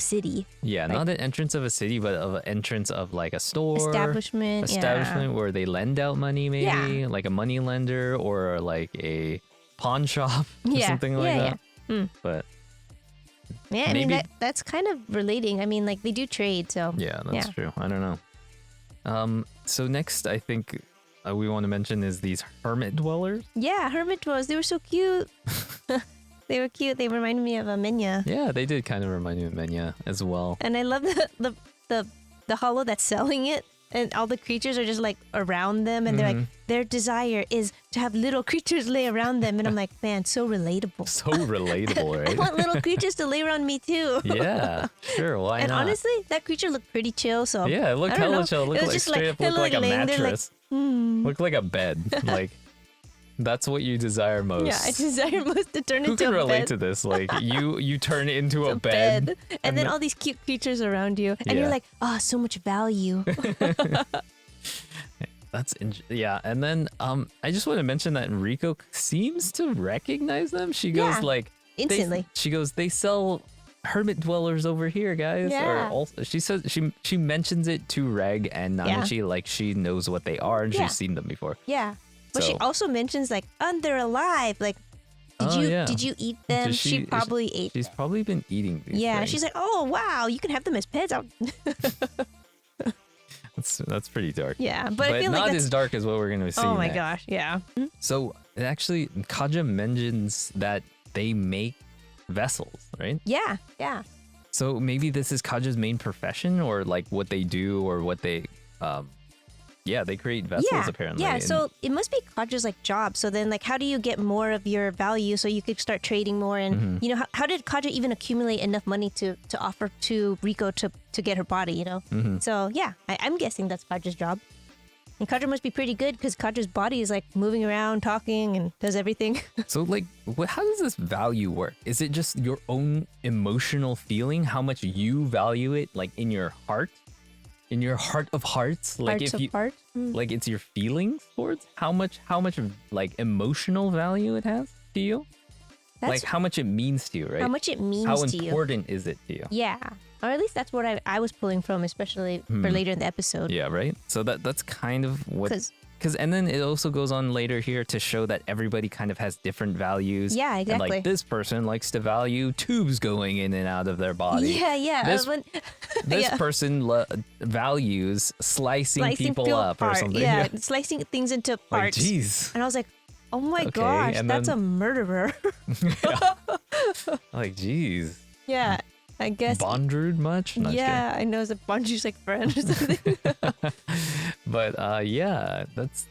city yeah, not an entrance of a city, but of an entrance of like a store, establishment. where they lend out money, maybe Yeah. like a money lender, or like a pawn shop or Yeah, something like yeah, that. yeah. But Yeah, I mean Maybe- that's kind of relating. I mean, like they do trade, so yeah, that's Yeah. true. I don't know. So next, I think we want to mention is these hermit dwellers. yeah, hermit dwellers. They were so cute. They were cute. They reminded me of a Meinya. Yeah, they did kind of remind me of Meinya as well. And I love the hollow that's selling it, and all the creatures are just like around them, and they're like their desire is to have little creatures lay around them, and I'm like, man, so relatable. So relatable, I right? want little creatures to lay around me too. Yeah, sure. Why And not? honestly, that creature looked pretty chill. So Yeah, it looked I don't hella know. chill. It It looked was like just like- straight up it looked like a looked like laying there like, mattress. Looked like a bed. Like that's what you desire most. yeah, I desire most to turn Who into can a relate bed. to this? Like you turn into a A bed. and then then- all these cute creatures around you, and Yeah. you're like, oh, so much value. Yeah, and then I just want to mention that Riko seems to recognize them. She goes Yeah, like instantly. she goes, they sell hermit dwellers over here, guys. Or Yeah. also, she says she mentions it to Reg and Nanachi like she knows what they are and Yeah. she's seen them before. Yeah, but she So- also mentions like, they're alive. Like, Oh, yeah. did you eat them? Does She probably ate. She's probably been eating these. Yeah, things. she's like, oh wow, you can have them as pets. That's pretty dark. Yeah, but I feel not like that's. as dark as what we're gonna see. Oh my next. gosh, yeah. So it actually, Kaja mentions that they make vessels, right? Yeah, yeah. So maybe this is Kaja's main profession, or like what they do, or what they, they create vessels Yeah, apparently. yeah. and- So it must be Kaja's like job. So then, like, how do you get more of your value so you could start trading more? And Mm-hmm. you know, how did Kaja even accumulate enough money to offer to Riko to get her body? You know. Mm-hmm. So yeah, I'm guessing that's Kaja's job. And Kaja must be pretty good because Kaja's body is like moving around, talking, and does everything. So like, how does this value work? Is it just your own emotional feeling, how much you value it, like in your heart, in your heart of hearts? Like Hearts if you, of heart. like it's your feelings towards how much like emotional value it has to you, That's like how much it means to you, right? how much it means How to you. important is it to you? Yeah, or at least that's what I was pulling from, especially for later in the episode. Hmm. Yeah, right. So that's kind of what. 'Cause- Because and then it also goes on later here to show that everybody kind of has different values. Yeah, And exactly. like this person likes to value tubes going in and out of their body. Yeah, yeah. This- This yeah. person values slicing people up or apart. something. Yeah, slicing things into Like, parts. jeez. And I was like, oh my Okay, gosh, and that's then- a murderer. Like, jeez. Yeah, I guess. Bondrude much? No, just kidding. Yeah, I know it's a Bonju's like friend or something. But yeah, that's.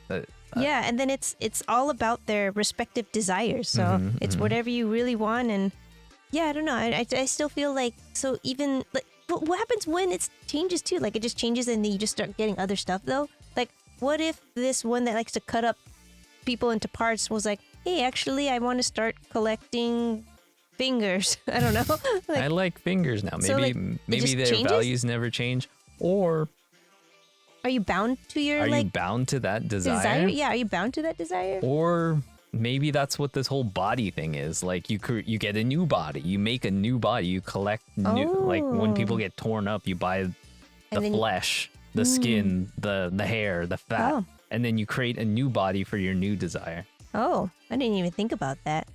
Yeah, and then it's all about their respective desires. So Mm-hmm, it's whatever you really want, and yeah, I don't know. I still feel like so even like what happens when it changes too? Like it just changes and then you just start getting other stuff though. Like what if this one that likes to cut up people into parts was like, hey, actually, I want to start collecting fingers. I don't know. I like fingers now. Maybe So, like, maybe just their changes? values never change, or Are you bound to your are you like bound to that desire? Yeah, are you bound to that desire? Or maybe that's what this whole body thing is. Like you get a new body, you make a new body, you collect new. Like when people get torn up, you buy the And then- flesh, the skin, the hair, the fat, Oh. and then you create a new body for your new desire. Oh, I didn't even think about that.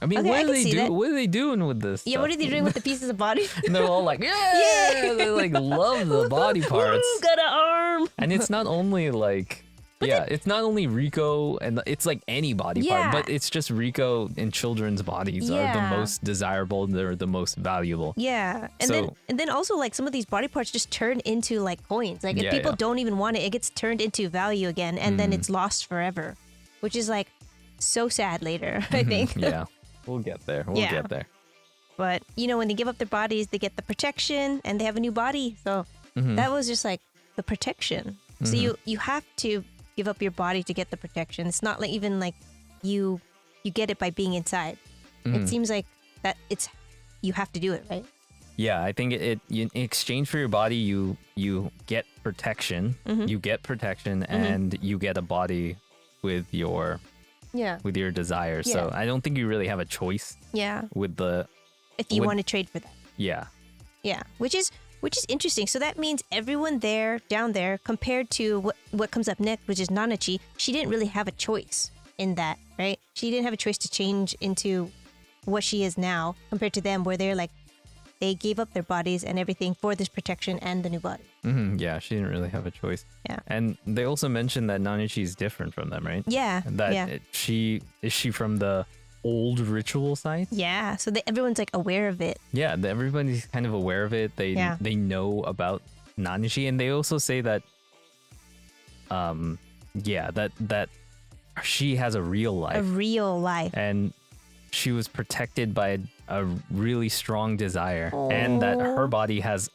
I mean, Okay, I what are can they see that. What are they doing with this? Yeah, what are stuff? they doing with the pieces of body? And they're all like, yeah, they like love the body parts. Ooh, got an arm. And it's not only like, it's not only Rico, and it's like any body Yeah. part, but it's just Rico and children's bodies are the Yeah. most desirable. They're the most valuable. Yeah, So- and then also like some of these body parts just turn into like coins. Like if Yeah, people yeah. don't even want it, it gets turned into value again, and then it's lost forever, which is like so sad later. I think. Yeah, we'll get there. We'll Yeah. get there. But you know, when they give up their bodies, they get the protection, and they have a new body. So that was just like the protection. So you have to give up your body to get the protection. It's not like even like you get it by being inside. It seems like that you have to do it, right? Yeah, I think in exchange for your body, you get protection. You get protection, and you get a body with your Yeah. desires. So Yeah. I don't think you really have a choice Yeah. with the If you Would- want to trade for that. yeah. Yeah, which is interesting. So that means everyone down there, compared to what comes up next, which is Nanachi, she didn't really have a choice in that, right? she didn't have a choice to change into what she is now compared to them, where they're like, they gave up their bodies and everything for this protection and the new body. Yeah, she didn't really have a choice. Yeah. And they also mentioned that Nanachi is different from them, right? Yeah. And that yeah. Is she from the old ritual site? Yeah. So everyone's like aware of it. Yeah, everybody's kind of aware of it. They know about Nanachi, and they also say that that she has a real life. A real life. And she was protected by a really strong desire, and that her body has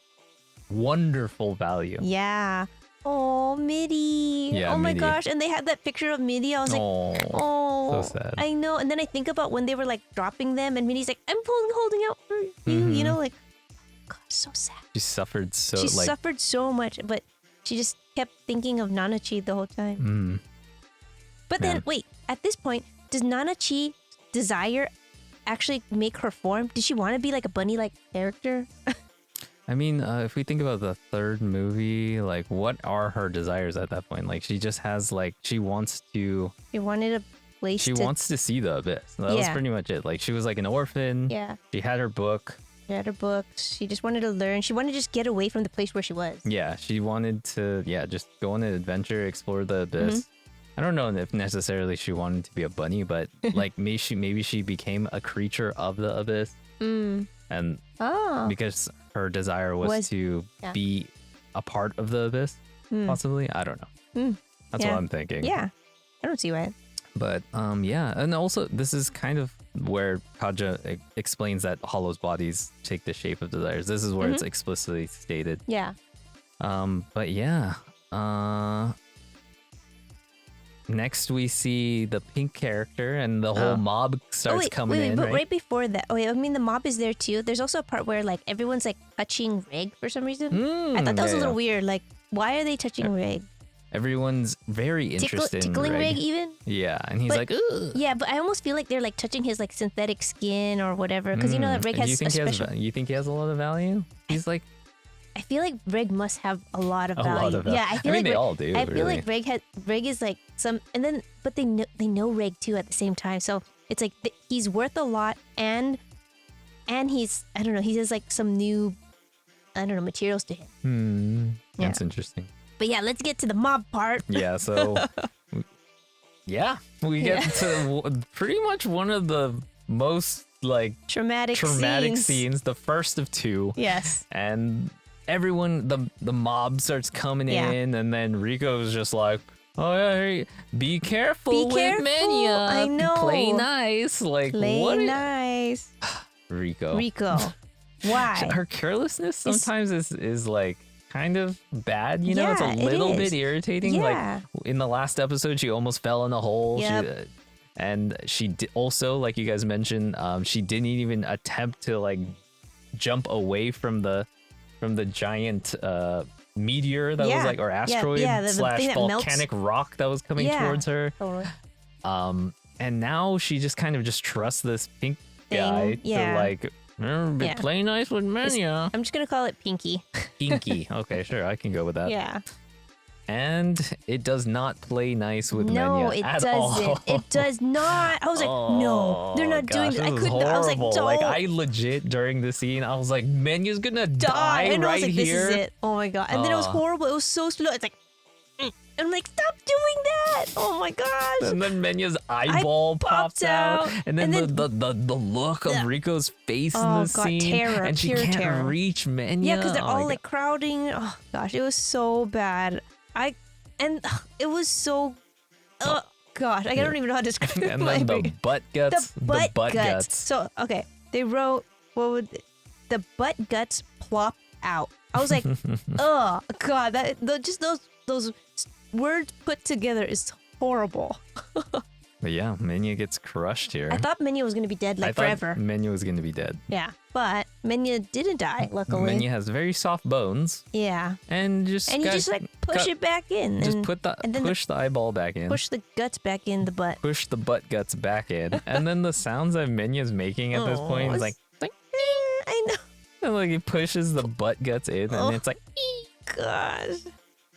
wonderful value. Yeah. Oh, Mitty. Yeah, oh my Mitty. gosh. And they had that picture of Mitty. I was like, so sad. I know. And then I think about when they were like dropping them, and Mitty's like, I'm holding out for you. You know, like, God, so sad. She suffered so She suffered so much, but she just kept thinking of Nanachi the whole time. But then, wait, at this point, does Nanachi desire actually make her form? Did she want to be like a bunny-like character? I mean, if we think about the third movie, like, what are her desires at that point? Like, she just has, like, she wants to... She wanted a place She wants to see the abyss. That was pretty much it. Like, she was like an orphan. Yeah. She had her book. She had her books. She just wanted to learn. She wanted to just get away from the place where she was. Yeah, she wanted to, just go on an adventure, explore the abyss. I don't know if necessarily she wanted to be a bunny, but like maybe she became a creature of the abyss. And because her desire was to be a part of the abyss, possibly. I don't know. That's what I'm thinking. Yeah, I don't see why. But and also this is kind of where Kaja explains that Hollow's bodies take the shape of desires. This is where it's explicitly stated. Yeah. But yeah. Next we see the pink character and the whole mob starts coming in. But right? right before that, I mean the mob is there too. There's also a part where like everyone's like touching Reg for some reason. I thought that was a little weird. Like, why are they touching Reg? Everyone's very interested tickling in Reg even. Yeah, and he's like, ugh. Yeah, but I almost feel like they're like touching his like synthetic skin or whatever, because you know that Reg has a special. You think he has a lot of value? He's like, I feel like Reg must have a lot of value. lot of value. Yeah, I feel I mean, like they all do, I feel really. like Reg is like some, and then but they know Reg too at the same time. So it's like he's worth a lot, and he's, I don't know, he has like some new, I don't know, materials to him. That's interesting. But yeah, let's get to the mob part. Yeah, so we get to pretty much one of the most like Traumatic scenes, the first of two. Yes. And everyone, the mob starts coming in, and then Rico's just like, oh yeah, be careful with Meinya. I know. Play nice. Like, Play what? nice. Rico. Why? Her carelessness sometimes is like kind of bad, you know? It's a Yeah, it little bit is. irritating. Yeah. Like in the last episode, she almost fell in a hole. Yep. And she also, like you guys mentioned, she didn't even attempt to like jump away from the giant meteor that was like, or asteroid the slash thing that volcanic rock that was coming towards her. Totally. And now she just kind of just trusts this pink guy to like, play nice with Meinya. I'm just gonna call it Pinky. Pinky. Okay, sure, I can go with that. Yeah. And it does not play nice with No, Meinya it at doesn't. all. It does not. I was like, no, they're not doing Gosh, it. I this couldn't. is I was like, horrible. don't Like, I legit during the scene, I was like, Menya's gonna die And I was right like, here. this is it. Oh my god. And then it was horrible. It was so slow. It's like, I'm like, stop doing that. Oh my gosh. And then Menya's eyeball pops out. And then, And then- the look of Rico's face in the scene. terror, and she pure can't terror. reach Meinya. Yeah, because they're Oh my all like crowding. Oh gosh, it was so bad. It was so. Oh gosh, I don't even know how to describe it. And then the butt guts. The butt guts. So okay, they wrote the butt guts plop out. I was like, oh god, just those words put together is horrible. But yeah, Meinya gets crushed here. I thought Meinya was gonna be dead I like thought forever. Meinya was gonna be dead. Yeah, but Meinya didn't die. Luckily. Meinya has very soft bones. Yeah. And You just like push it back in. Just and, put and then push the eyeball back in. push the guts back in the butt. Push the butt guts back in. And then the sounds that Menya's making at this point is like, I know. and like he pushes the butt guts in, and it's like, Gosh.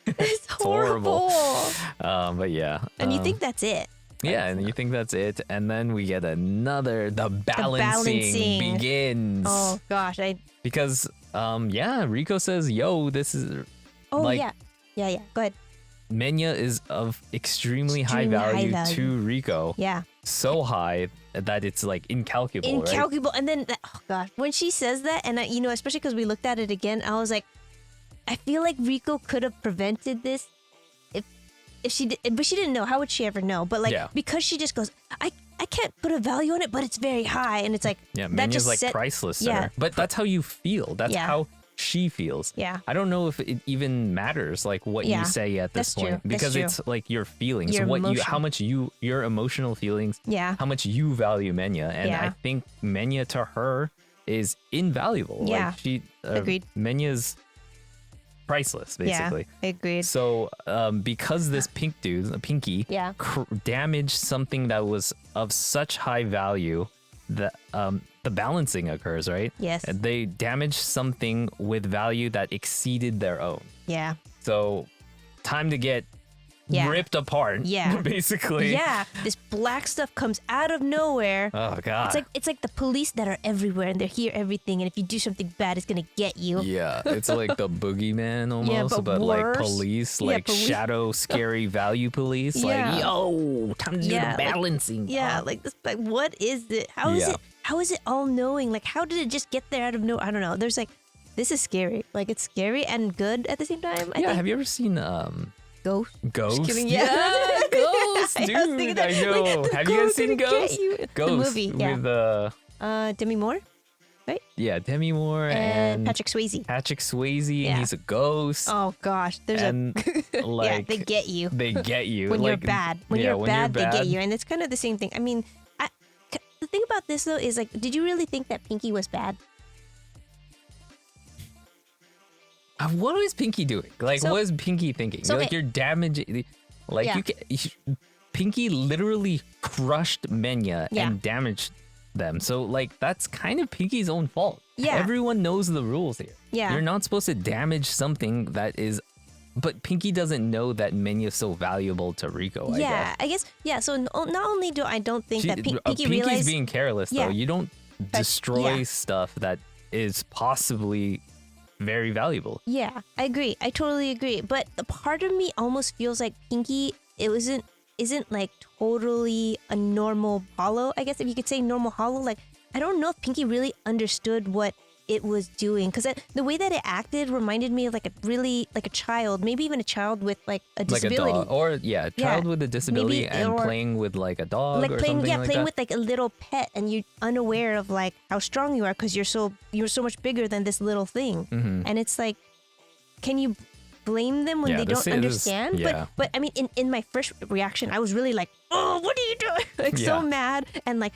It's horrible. horrible. but yeah. And you think that's it. Yeah, and you think that's it, and then we get the balancing begins. Oh gosh, Because Rico says, "Yo, this is Oh like, yeah. Go ahead. Meinya is of extremely high Extremely high value value. to Rico. Yeah. So high that it's like incalculable, right? Incalculable. And then, oh gosh, when she says that, and especially because we looked at it again, I was like, I feel like Rico could have prevented this if she did, but she didn't know. How would she ever know? But because she just goes, I can't put a value on it, but it's very high, and it's like Yeah, that Menya's just like priceless, sir. yeah. But that's how you feel. That's how she feels. Yeah. I don't know if it even matters like what Yeah. you say at this That's true. point That's because true. it's like your feelings, Your how much your emotional feelings, Yeah. how much you value Meinya, and Yeah. I think Meinya to her is invaluable. Yeah. Like she Agreed. Menya's priceless, basically. Yeah, agreed. So, because this Pinky, Yeah. damaged something that was of such high value, that the balancing occurs, right? Yes. And they damaged something with value that exceeded their own. Yeah. So, time to get Yeah. ripped apart. Yeah. Basically. Yeah. This black stuff comes out of nowhere. Oh God. It's like the police that are everywhere and they hear everything, and if you do something bad, it's gonna get you. Yeah, it's like the boogeyman almost, but like worse. police, Yeah, like police. shadow, scary value police. Yeah. Like, yo, time to do Yeah, the like- balancing. Yeah, like this. Like, what is it? How is Yeah. it? How is it all knowing? Like, how did it just get there out of no? I don't know. There's like, this is scary. Like, it's scary and good at the same time. I Yeah, think. have you ever seen Ghost? Ghost? kidding, Yeah, yeah. Ghost, I was thinking dude. that, I know. like, the Have you guys ghost seen gonna get Ghost? you. The Ghost movie, yeah. with Demi Moore Demi Moore and Patrick Swayze. Patrick Swayze, Yeah. and he's a ghost. Oh gosh, there's and yeah, like they get you. they get you When you're like, bad. When yeah, you're bad, they bad. get you. And it's kind of the same thing. I mean, the thing about this though is like, did you really think that Pinky was bad? What was Pinky doing? Like, So- what is Pinky thinking? so, Like, okay. you're damaging. Like, Yeah. Pinky literally crushed Meinya Yeah. and damaged them. So, like, that's kind of Pinky's own fault. Yeah. Everyone knows the rules here. Yeah. You're not supposed to damage something that is. But Pinky doesn't know that Menya's so valuable to Rico, I guess. I guess. Yeah. So not only do I don't think that Pinky Pinky's realized. being careless, Yeah. though. You don't destroy yeah. stuff that is possibly very valuable. Yeah, I agree. I totally agree. But the part of me almost feels like Pinky isn't like totally a normal hollow. I guess if you could say normal hollow, like I don't know if Pinky really understood what it was doing, because the way that it acted reminded me of like a child, maybe even a child with like a disability. Like a dog, or child with a disability maybe- and or- playing with like a dog like or playing, something yeah, like playing that. with like a little pet, and you're unaware of like how strong you are because you're so much bigger than this little thing, and it's like, can you blame them when Yeah, they this don't is- understand? yeah. But I mean, in my first reaction, I was really like, oh, what are you doing? Like so Yeah. mad, and like,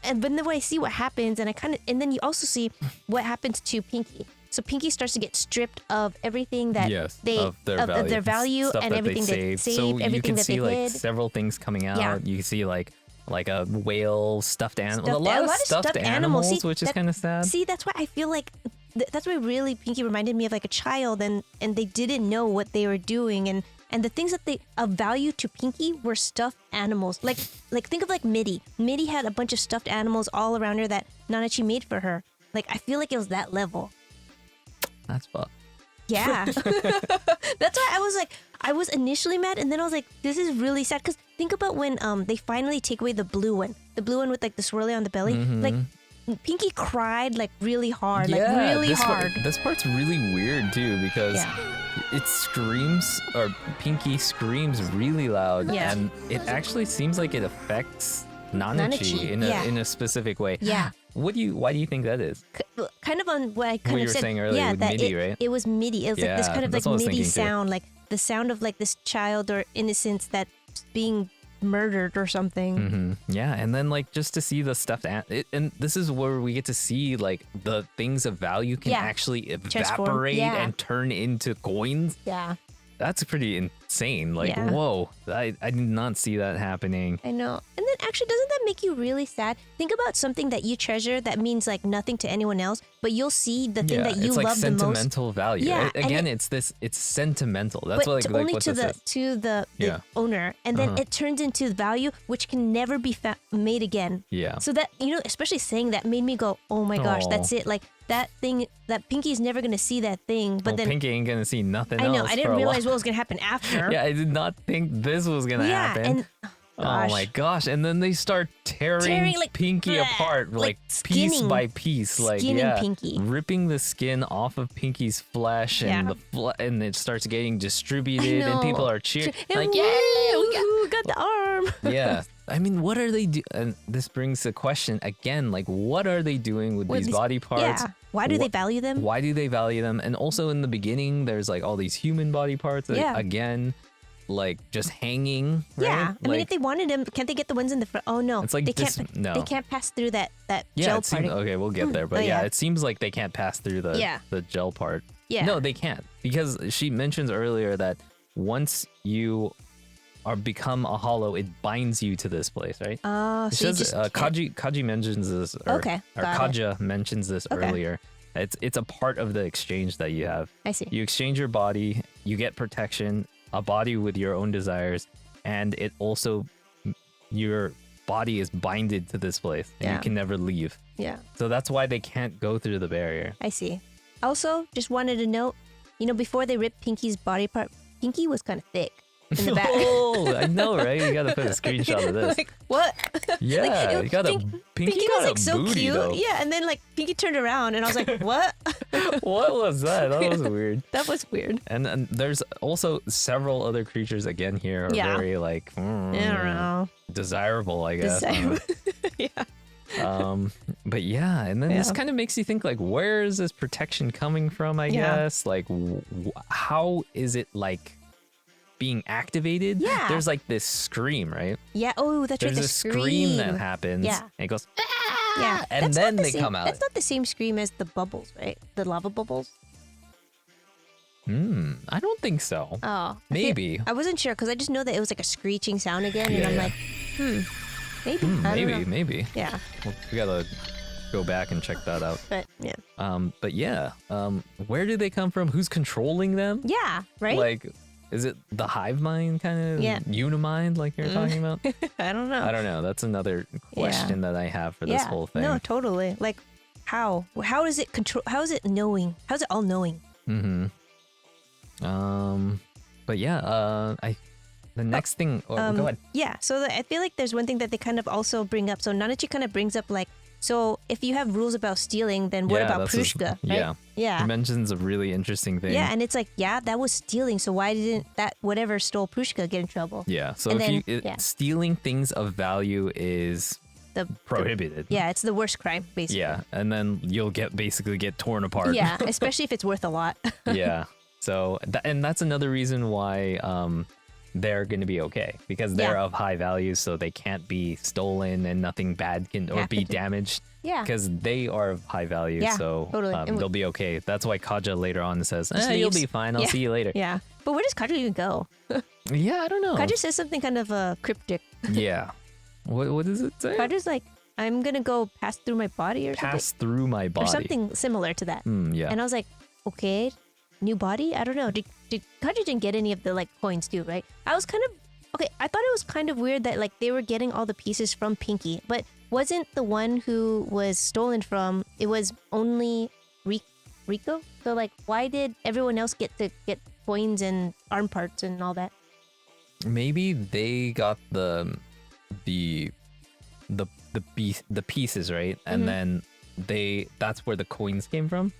but then when I see what happens, and and then you also see what happens to Pinky. So Pinky starts to get stripped of everything that Yes, they of their value stuff and that everything they they saved, So everything you can that see they like hid. several things coming out. Yeah. You can see like a whale, stuffed animal, Stuffed- a lot of stuffed stuffed animals, See, which is that- kind of sad. See, that's why I feel like that's why really Pinky reminded me of like a child, and they didn't know what they were doing, and the things that they of value to Pinky were stuffed animals. Like think of like Mitty. Mitty had a bunch of stuffed animals all around her that Nanachi made for her. Like I feel like it was that level. That's fucked. Yeah. That's why I was initially mad, and then I was like, this is really sad, because think about when they finally take away the blue one with like the swirly on the belly. Like Pinky cried like really hard, like really hard. This part's really weird too because Yeah. it screams, or Pinky screams really loud, Yeah. and it actually seems like it affects Nanachi Nanachi, in yeah. a specific way. Yeah. Why do you think that is? Kind of on what I kind you of were said. saying earlier yeah, with that MIDI, right? it was MIDI. It was like this Yeah, kind of that's like what I was MIDI thinking too. sound, like the sound of like this child or innocence that's being murdered or something. Hmm. Yeah, and then like just to see the stuffed and this is where we get to see like the things of value can Yeah. actually Transform, evaporate yeah. and turn into coins. Yeah, That's pretty insane. Like, Yeah. whoa, I did not see that happening. I know. And then actually, doesn't that make you really sad? Think about something that you treasure that means like nothing to anyone else, but you'll see the thing that you it's like love the most. sentimental value. Yeah, and It's sentimental. That's but what like only what to this is. the Yeah. owner, and then it turns into value which can never be made again. Yeah. So that, especially saying that made me go, oh my gosh, Aw. that's it. Like that thing, that Pinky's never gonna see that thing. But Well, then Pinky ain't gonna see nothing I else. know I for didn't a realize while. what was gonna happen after. Yeah, I did not think this was gonna Yeah, happen. and Oh gosh. my gosh! And then they start tearing like, Pinky bleh, apart, like piece skinning- by piece, like skinning Pinky. ripping the skin off of Pinky's flesh, and Yeah. and it starts getting distributed, and people know. are cheering, And like, woo, yeah, we got the arm. yeah. I mean, what are they do? And this brings the question again, like, what are they doing with these body parts? Yeah. Why do they Wh- value them? Why do they value them? And also in the beginning, there's like all these human body parts that, Yeah. again, like just hanging. Right? Yeah, I mean, Like, if they wanted them, can't they get the ones in the front? Oh no, It's like they this- can't. no. They can't pass through that yeah, gel it seems, part. okay, we'll get there, but Oh, yeah, yeah. it seems like they can't pass through the Yeah. the gel part. Yeah. No, they can't, because she mentions earlier that once you are become a hollow, it binds you to this place, right? Oh, It so you says, just can't- Kaji mentions this. Or, Okay, or got it. Kaja mentions this Okay. earlier. It's a part of the exchange that you have. I see. You exchange your body, you get protection, a body with your own desires, and it also your body is binded to this place, and Yeah. you can never leave. Yeah, So that's why they can't go through the barrier. I see. Also, just wanted to note, before they ripped Pinky's body part, Pinky was kind of thick in the back. Oh, I know, right? You gotta put a screenshot of this. Like what? Yeah, it- you got a Pinky Pinky got was a like so booty cute. though. Yeah, and then like Pinky turned around, and I was like, what? What was that? That was weird. That was weird. And there's also several other creatures again here are Yeah. very like I don't know. desirable, I guess. I don't know. yeah. But yeah, and then this Yeah. kind of makes you think like, where is this protection coming from? I Yeah. guess like, how is it like being activated? Yeah. There's like this scream, right? Yeah. Oh, that's There's right. The a scream that happens. Yeah. And it goes, Yeah. and That's then not the they same- come out. That's not the same scream as the bubbles, right? The lava bubbles. I don't think so. Oh. I Maybe. I wasn't sure because I just know that it was like a screeching sound again, and Yeah, I'm yeah. like, maybe. I don't know. Maybe. Yeah. Well, we gotta go back and check that out. But yeah. But yeah, where do they come from? Who's controlling them? Yeah. Right. Like, is it the hive mind kind of Yeah. unimind like you're talking about? I don't know. I don't know. That's another question that I have for this yeah. whole thing. No, totally. Like, how? How is it control? How is it knowing? How's it all knowing? But yeah, the next thing. Oh, go ahead. Yeah. So I feel like there's one thing that they kind of also bring up. So Nanachi kind of brings up like, so if you have rules about stealing, then what Yeah, about that's his- Prushka? Right? yeah. Yeah. He mentions a really interesting thing. Yeah, and it's like, yeah, that was stealing. So why didn't that whatever stole Prushka get in trouble? Yeah. So And if then- you yeah. stealing things of value is The prohibited. yeah, it's the worst crime basically. Yeah, and then you'll basically get torn apart. Yeah, especially if it's worth a lot. Yeah. So and that's another reason why they're going to be okay, because they're Yeah. of high value, so they can't be stolen and nothing bad can or be Happen to- damaged. Yeah. Because they are of high value, Yeah, so totally. And they'll be okay. That's why Kaja later on says, Just "You'll leaves. be fine. I'll Yeah. see you later." Yeah. But where does Kaja even go? Yeah, I don't know. Kaja says something kind of cryptic. Yeah. What does it say? Kaja's like, I'm gonna go pass through my body or Pass through my something. body. Or something similar to that. Yeah. And I was like, okay, new body? I don't know. Did Kaja didn't get any of the like coins too, right? I was kind of okay, I thought it was kind of weird that like they were getting all the pieces from Pinky, but wasn't the one who was stolen from, it was only Rico? So like why did everyone else get to get coins and arm parts and all that? Maybe they got the pieces, right? And then that's where the coins came from.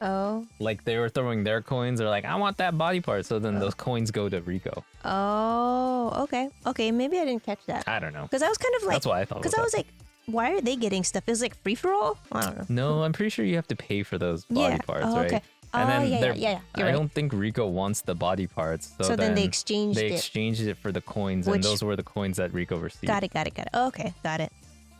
Oh. Like they were throwing their coins, they're like, I want that body part. So then those coins go to Rico. Oh, okay. Okay, maybe I didn't catch that. I don't know. Because I was kind of like, That's what I thought. because I was like, why are they getting stuff? Is it like free for all? I don't know. No, I'm pretty sure you have to pay for those body Yeah. parts, Oh, right? okay. And Oh, then yeah, they're- yeah. You're I right. don't think Rico wants the body parts. So then they exchanged They it. exchanged it for the coins, Which- and those were the coins that Rico received. Got it. Okay, got it.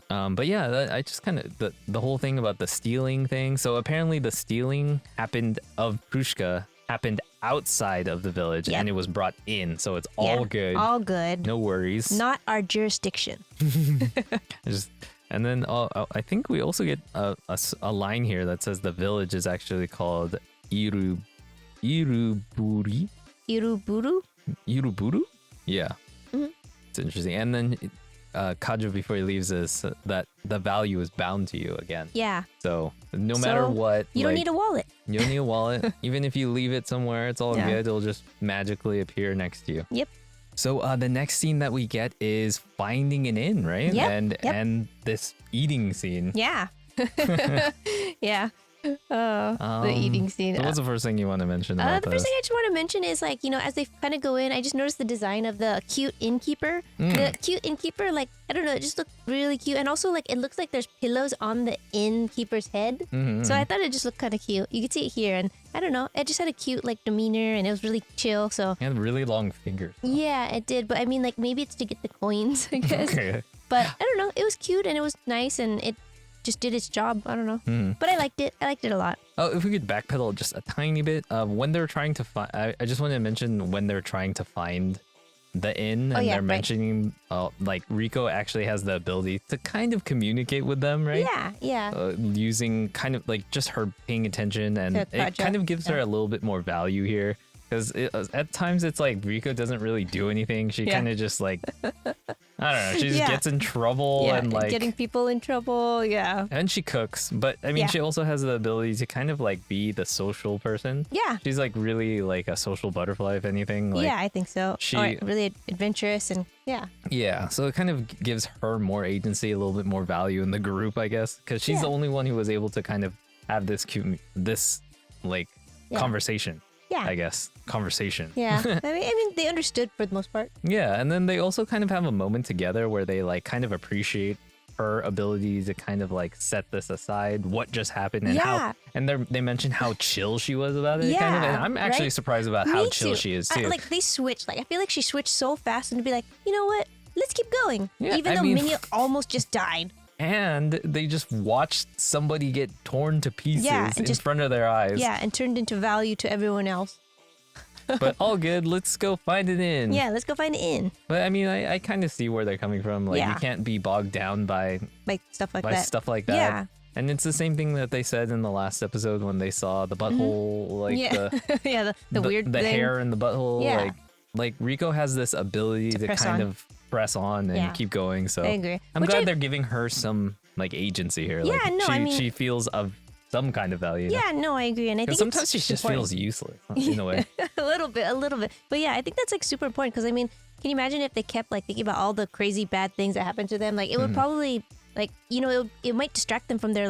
But yeah, I just kind of the whole thing about the stealing thing. So apparently the stealing of Prushka happened outside of the village Yep. and it was brought in, so it's all good. All good. No worries. Not our jurisdiction. And then I think we also get a line here that says the village is actually called Iruburi. Iruburu? Iruburu? Yeah. Mhm. It's interesting. And then Kajo, before he leaves, is that the value is bound to you again. Yeah. So no matter So, what, You don't need a wallet. you don't need a wallet. Even if you leave it somewhere, it's all Yeah. good. It'll just magically appear next to you. Yep. So the next scene that we get is finding an inn, right? Yep, And yep. and this eating scene. Yeah. Yeah. The eating scene. So what's the first thing you want to mention about The this? first thing I just want to mention is like, as they kind of go in, I just noticed the design of the cute innkeeper. The cute innkeeper, like, I don't know, it just looked really cute. And also, like, it looks like there's pillows on the innkeeper's head. So I thought it just looked kind of cute. You can see it here. And I don't know, it just had a cute, like, demeanor and it was really chill. So He had really long fingers. yeah, it did. But I mean, like, maybe it's to get the coins, I guess. Okay. But I don't know, it was cute and it was nice and it just did its job. I don't know. But I liked it. I liked it a lot. Oh, if we could backpedal just a tiny bit, when they're trying to find, I just want to mention when they're trying to find the inn and yeah, they're right. mentioning, like Riko actually has the ability to kind of communicate with them, right? Yeah. Using kind of like just her paying attention, and To it Kaja, kind of gives her yeah. a little bit more value here. Because at times it's like Riko doesn't really do anything. She Yeah. kind of just like, I don't know, she just Yeah. gets in trouble Yeah, and like, getting people in trouble. Yeah. and she cooks. But I mean, Yeah. she also has the ability to kind of like be the social person. Yeah. She's like really like a social butterfly, if anything. Like, Yeah, I think so. she- Or really adventurous and yeah. Yeah, so it kind of gives her more agency, a little bit more value in the group, I guess, because she's the Yeah. only one who was able to kind of have this like Yeah. conversation. Yeah. I guess conversation. Yeah. I mean, they understood for the most part. Yeah, and then they also kind of have a moment together where they like kind of appreciate her ability to kind of like set this aside, what just happened, and Yeah. how. And they mentioned how chill she was about it. Kind of, and Yeah, I'm actually right? surprised about how Me chill too. she is too. Like they switched. Like I feel like she switched so fast and to be like, you know what? Let's keep going. Yeah, Even I though mean- Meinya almost just died. And they just watched somebody get torn to pieces Yeah, and in just- front of their eyes. Yeah, and turned into value to everyone else. But all good. Let's go find it in. Yeah, let's go find an inn. But I mean, I kind of see where they're coming from. Like, you Yeah. can't be bogged down by Like stuff like that. stuff like that. Yeah. And it's the same thing that they said in the last episode when they saw the butthole, like yeah. the yeah, the weird the thing. hair in the butthole. Yeah. Like Riko has this ability to press kind on. of press on and Yeah. keep going. So I agree. I'm Which glad I- they're giving her some like agency here. Yeah, like, no, she, I mean- she feels of some kind of value. Yeah, no, I agree. And I think Because sometimes she it's just important. feels useless in a way. a little bit. But yeah, I think that's like super important because I mean, can you imagine if they kept like thinking about all the crazy bad things that happened to them? Like it would probably like it might distract them from their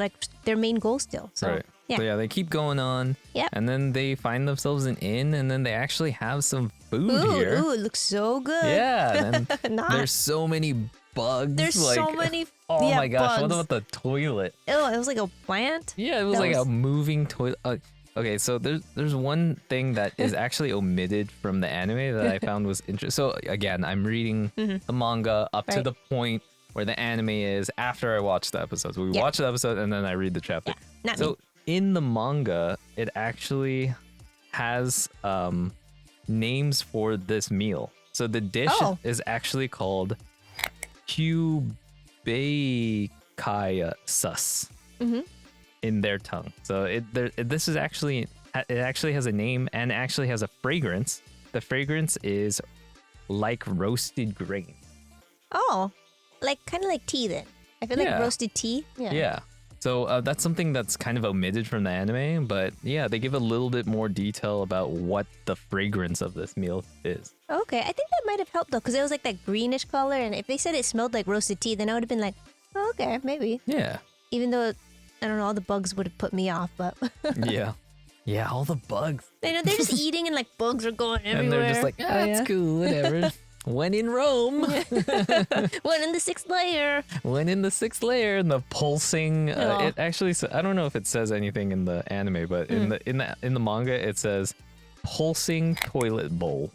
main goal still. So Right. yeah, So yeah, they keep going on. Yep. And then they find themselves an inn, and then they actually have some food here. Ooh, it looks so good. Yeah. And Not- there's so many bugs. There's like, so many. Oh yeah, my gosh! What bugs. about the toilet? Oh, it was like a plant. Yeah, it was That like a was- moving toilet. Okay, so there's one thing that is actually omitted from the anime that I found was interesting. So again, I'm reading the manga up to Mm-hmm. Right. the point where the anime is after I watch the episode. So we Yeah. watch the episode and then I read the chapter. Yeah, not So me. in the manga, it actually has names for this meal. So the dish Oh. is actually called Kyubekaya sus in their tongue. So this is actually it actually has a name and actually has a fragrance. The fragrance is like roasted grain. Oh, like kind of like tea then. I feel like Yeah. roasted tea. Yeah. Yeah. So that's something that's kind of omitted from the anime, but yeah, they give a little bit more detail about what the fragrance of this meal is. Okay, I think that might have helped though, because it was like that greenish color, and if they said it smelled like roasted tea, then I would have been like, oh, okay, maybe. Yeah. Even though I don't know, all the bugs would have put me off, but Yeah. Yeah, all the bugs. they're just eating and like bugs are going everywhere. And they're just like, Oh, it's cool, whatever. When in Rome. One in the 6th layer. When in the 6th layer and the pulsing, Oh. it actually I don't know if it says anything in the anime, but in the manga it says pulsing toilet bowl.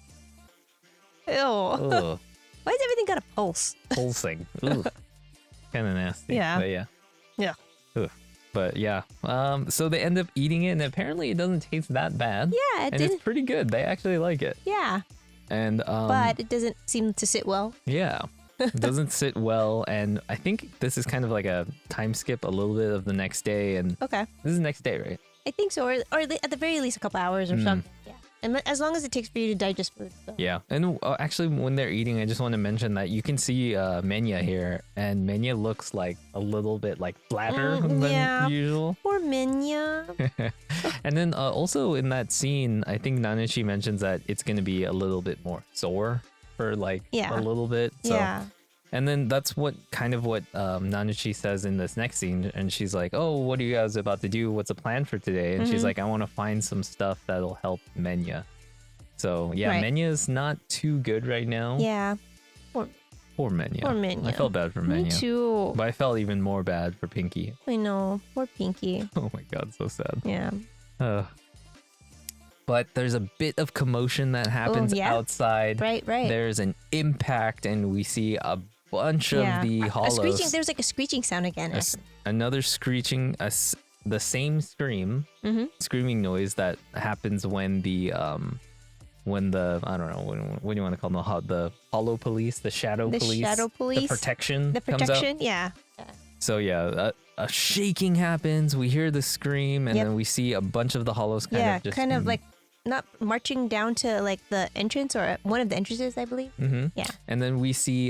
Ew. Ugh, Why is everything got a pulse? pulsing. Kind of nasty. Yeah. But yeah. Yeah. Ugh. But yeah, so they end up eating it, and apparently it doesn't taste that bad. Yeah, it and didn't. it's pretty good. They actually like it. Yeah, And but it doesn't seem to sit well. yeah, it doesn't sit well. And I think this is kind of like a time skip a little bit of the next day. And Okay, this is the next day, right? I think so, or at the very least a couple hours or something. Yeah, and as long as it takes for you to digest food. So. Yeah, and actually, when they're eating, I just want to mention that you can see Meinya here, and Meinya looks like a little bit like flatter than yeah. usual. Poor Meinya. And then also in that scene, I think Nanachi mentions that it's going to be a little bit more sore for like Yeah. a little bit. So. Yeah. And then that's what Nanachi says in this next scene, and she's like, "Oh, what are you guys about to do? What's the plan for today?" And she's like, "I want to find some stuff that'll help Meinya." So yeah, Right. Menya's not too good right now. Yeah. Poor Meinya. Poor Meinya. I felt bad for Me Meinya. too. But I felt even more bad for Pinky. I know. Poor Pinky. Oh my god, so sad. Yeah. But there's a bit of commotion that happens yeah. outside. Right. There's an impact, and we see a bunch of the hollows. A screeching. There's like a screeching sound again. Another screeching, the same screaming noise that happens when the I don't know, what do you want to call them? The hollow police, the shadow police, the protection, The comes out. protection. Yeah. So yeah, a shaking happens. We hear the scream, and then we see a bunch of the hollows kind of like not marching down to like the entrance or one of the entrances, I believe. Yeah. And then we see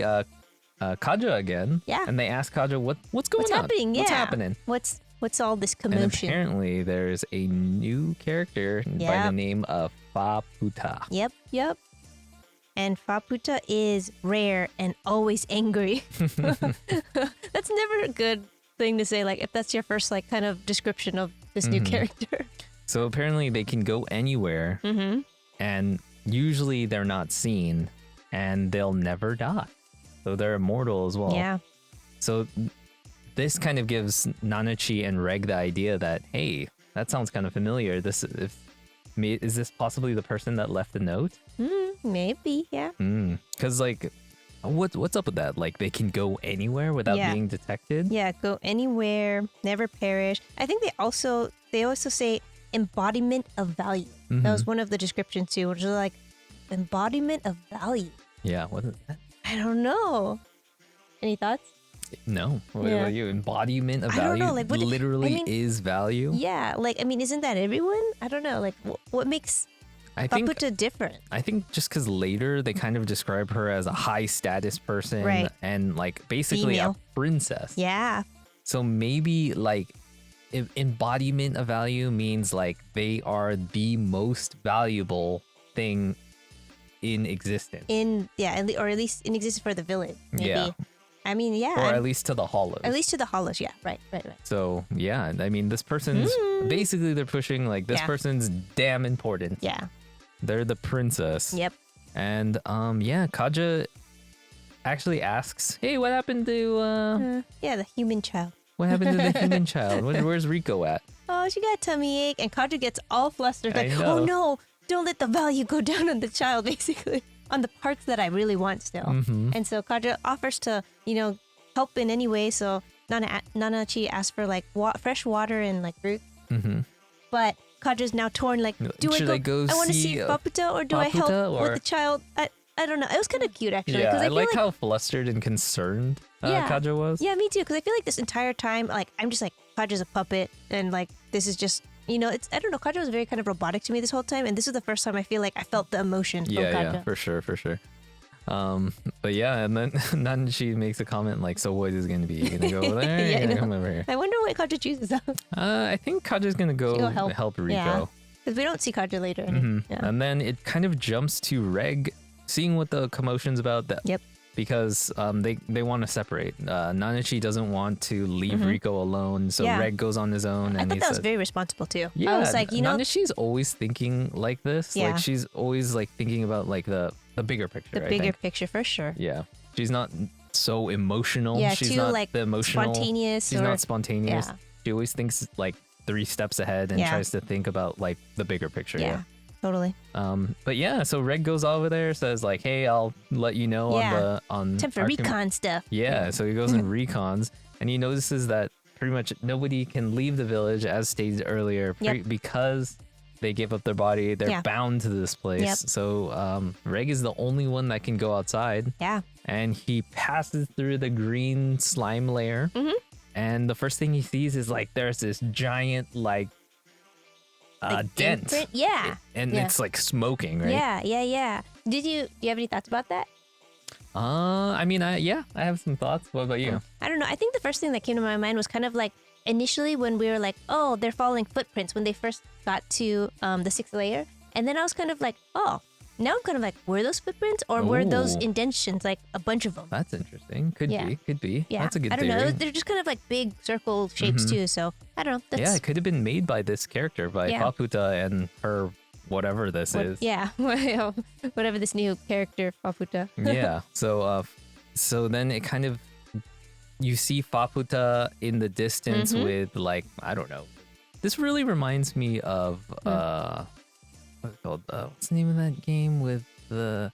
Kaja again. Yeah. And they ask Kaja, what's going What's on? happening? What's Yeah. happening? What's all this And commotion? apparently there's a new character by the Yep. name of Faputa. Yep. And Faputa is rare and always angry. That's never a good thing to say, like if that's your first like kind of description of this new character. So apparently they can go anywhere, and usually they're not seen, and they'll never die. So they're immortal as well. Yeah. So this kind of gives Nanachi and Reg the idea that, hey, that sounds kind of familiar. Is this possibly the person that left the note? Maybe, yeah. Because like, what's up with that? Like they can go anywhere without Yeah. being detected? Yeah, go anywhere, never perish. I think they also say embodiment of value. That was one of the descriptions too, which is like embodiment of value. Yeah. What is that? I don't know. Any thoughts? No. What Yeah. about you? Embodiment of I don't value know, like, what- literally I mean- is value. Yeah, like I mean, isn't that everyone? I don't know. Like, what makes I think Faputa different? just because later they kind of describe her as a high status person, Right. and like basically Female. a princess. Yeah, So maybe like embodiment of value means like they are the most valuable thing in existence. or at least in existence for the village. Maybe. Yeah. I mean, yeah. Or at least to the hollows. At least to the hollows. Yeah. Right. So yeah, I mean this person's basically they're pushing like this Yeah. person's damn important. Yeah. They're the princess. Yep. And yeah, Kaja actually asks, "Hey, what happened to Yeah, the human child. what happened to the human child? Where's Rico at?" Oh, she got a tummy ache, and Kaja gets all flustered. I Like, know. oh no, don't let the value go down on the child, basically. On the parts that I really want still. And so Kaja offers to, help in any way. So Nanachi asks for like fresh water and like fruit. But Kaja's now torn. Like, do Should I I go? go I want to see, see Faputa, or do I help Faputa, or- with the child? I don't know. It was kind of cute actually. Yeah, 'cause I feel like how flustered and concerned Kaja was. Yeah, me too. Because I feel like this entire time, like I'm just like Kaja's a puppet, and like this is just it's I don't know. Kaja was very kind of robotic to me this whole time, and this is the first time I feel like I felt the emotion from Kaja. Yeah, for sure. But yeah, and then Nanachi makes a comment like, "So what is it gonna be? You gonna go over there? Yeah, I You're gonna know. come over here?" I wonder what Kaja chooses. I think Kaja's gonna go She'll help. Rico. Yeah. Because we don't see Kaja later. Yeah. And then it kind of jumps to Reg seeing what the commotion's about. Yep. Because they want to separate. Nanachi doesn't want to leave Rico alone, so Yeah. Reg goes on his own. I And thought he that was says, very responsible too. yeah, I was like, Nanashi's always thinking like this. Yeah. Like she's always like thinking about like the bigger picture. the I bigger think. picture for sure. Yeah. She's not so emotional. Yeah, she's too not like the emotional. spontaneous. She's or, not spontaneous. Yeah. She always thinks like 3 steps ahead and Yeah. tries to think about like the bigger picture. Yeah, totally. But yeah, so Reg goes over there, says like, "Hey, I'll let you know Yeah. on Time for our recon stuff. Yeah, so he goes and recons, and he notices that pretty much nobody can leave the village, as stated earlier, because they gave up their body. They're bound to this place. Yep. So Reg is the only one that can go outside. Yeah. And he passes through the green slime layer. Mm-hmm. And the first thing he sees is like there's this giant like dent. Imprint? Yeah. And it's like smoking, right? Yeah. Do you have any thoughts about that? I mean, I have some thoughts. What about you? I don't know. I think the first thing that came to my mind was kind of like initially when we were like, oh, they're following footprints when they first got to the 6th layer. And then I was kind of like, oh, now I'm kind of like, were those footprints or were those Ooh. indentions, like a bunch of them? That's interesting. Could be. Yeah. That's a good I don't theory. know. They're just kind of like big circle shapes too. So I don't know. That's, Yeah, it could have been made by this character, by Yeah. Paputa and her whatever this is. Yeah. Whatever this new character, Paputa. Yeah. So then it kind of, you see Paputa in the distance with like, I don't know. This really reminds me of what's it called? What's the name of that game with the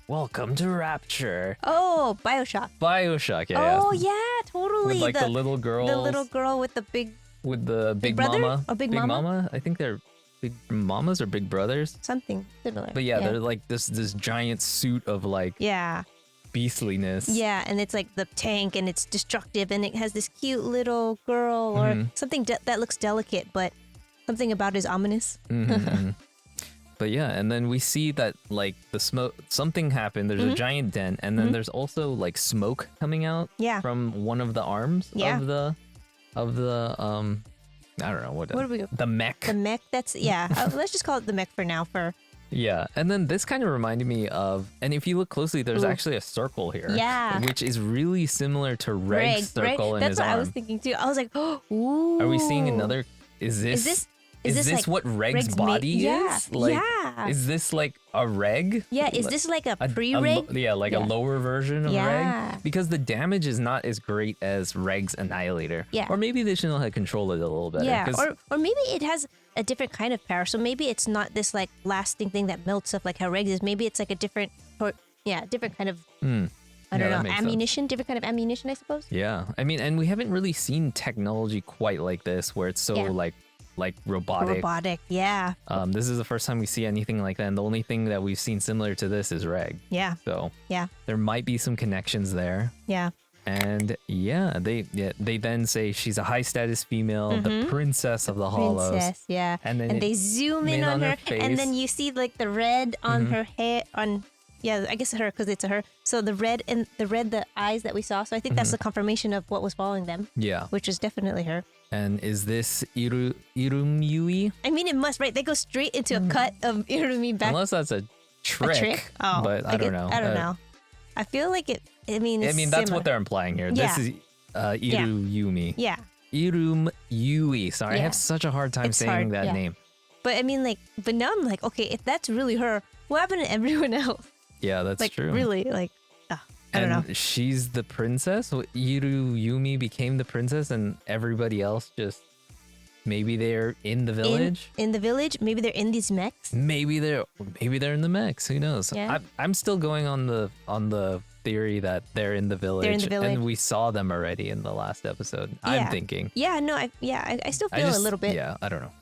Welcome to Rapture? Oh, Bioshock. Bioshock. Oh yeah, totally. With like the little girl. The little girl with the big with the big brother? mama. Or big mama? I think they're big mamas or big brothers. something similar. But yeah, they're like this giant suit of like yeah. beastliness. Yeah, and it's like the tank and it's destructive and it has this cute little girl or something that looks delicate, but something about it is ominous. But yeah, and then we see that like the smoke, something happened. There's a giant dent, and then there's also like smoke coming out from one of the arms of the I don't know what do we go? the mech. The mech, that's, let's just call it the mech for now. Yeah, and then this kind of reminded me of, and if you look closely, there's actually a circle here. Yeah. Which is really similar to Reg's circle in That's his what arm. I was thinking too. I was like, oh, ooh. Are we seeing another? Is this like what Reg's Reg's body yeah. is? Like, Yeah. Is this like a Reg? Yeah, is this like a A pre-Reg? a lower version of Yeah. Reg? Because the damage is not as great as Reg's Annihilator. Yeah. Or maybe they should know how to control it a little better. Yeah, 'cause- or maybe it has a different kind of power. So maybe it's not this like lasting thing that melts stuff like how Regs is. Maybe it's like a different kind of I Yeah, don't that know, makes ammunition, different kind of ammunition, I suppose. yeah. I mean, and we haven't really seen technology quite like this where it's so like robotic. Robotic, yeah, This is the first time we see anything like that, and the only thing that we've seen similar to this is Reg. yeah, So yeah, there might be some connections there. yeah. And they then say she's a high status female, the princess of the Hollows. Princess, yeah. And then they zoom in on her, and then face. you see like the red on her hair, I guess her because it's a her. So the red, the eyes that we saw. So I think that's the confirmation of what was following them, Yeah. which is definitely her. And is this Irumyui? I mean, it must, right? They go straight into a cut of Irumi back. Unless that's a trick. A trick? Oh, but I don't know. I don't know. I feel like it. I mean, it's that's similar. what they're implying here. Yeah. This is Iruyumi. Yeah, Irumyui. Sorry, I Yeah. have such a hard time It's saying hard, that yeah. name. but I mean, like, but now I'm like, okay, if that's really her, what happened to everyone else? Yeah, that's Like, true. really, like, I don't know. She's the princess. Iruyumi became the princess, and everybody else just maybe they're in the village. In the village, maybe they're in these mechs. Maybe they're in the mechs. Who knows? Yeah. I'm still going on the theory that they're in the village. They're in the village. And we saw them already in the last episode. I'm Yeah. thinking. Yeah, no, I still feel a little bit. Yeah, I don't know.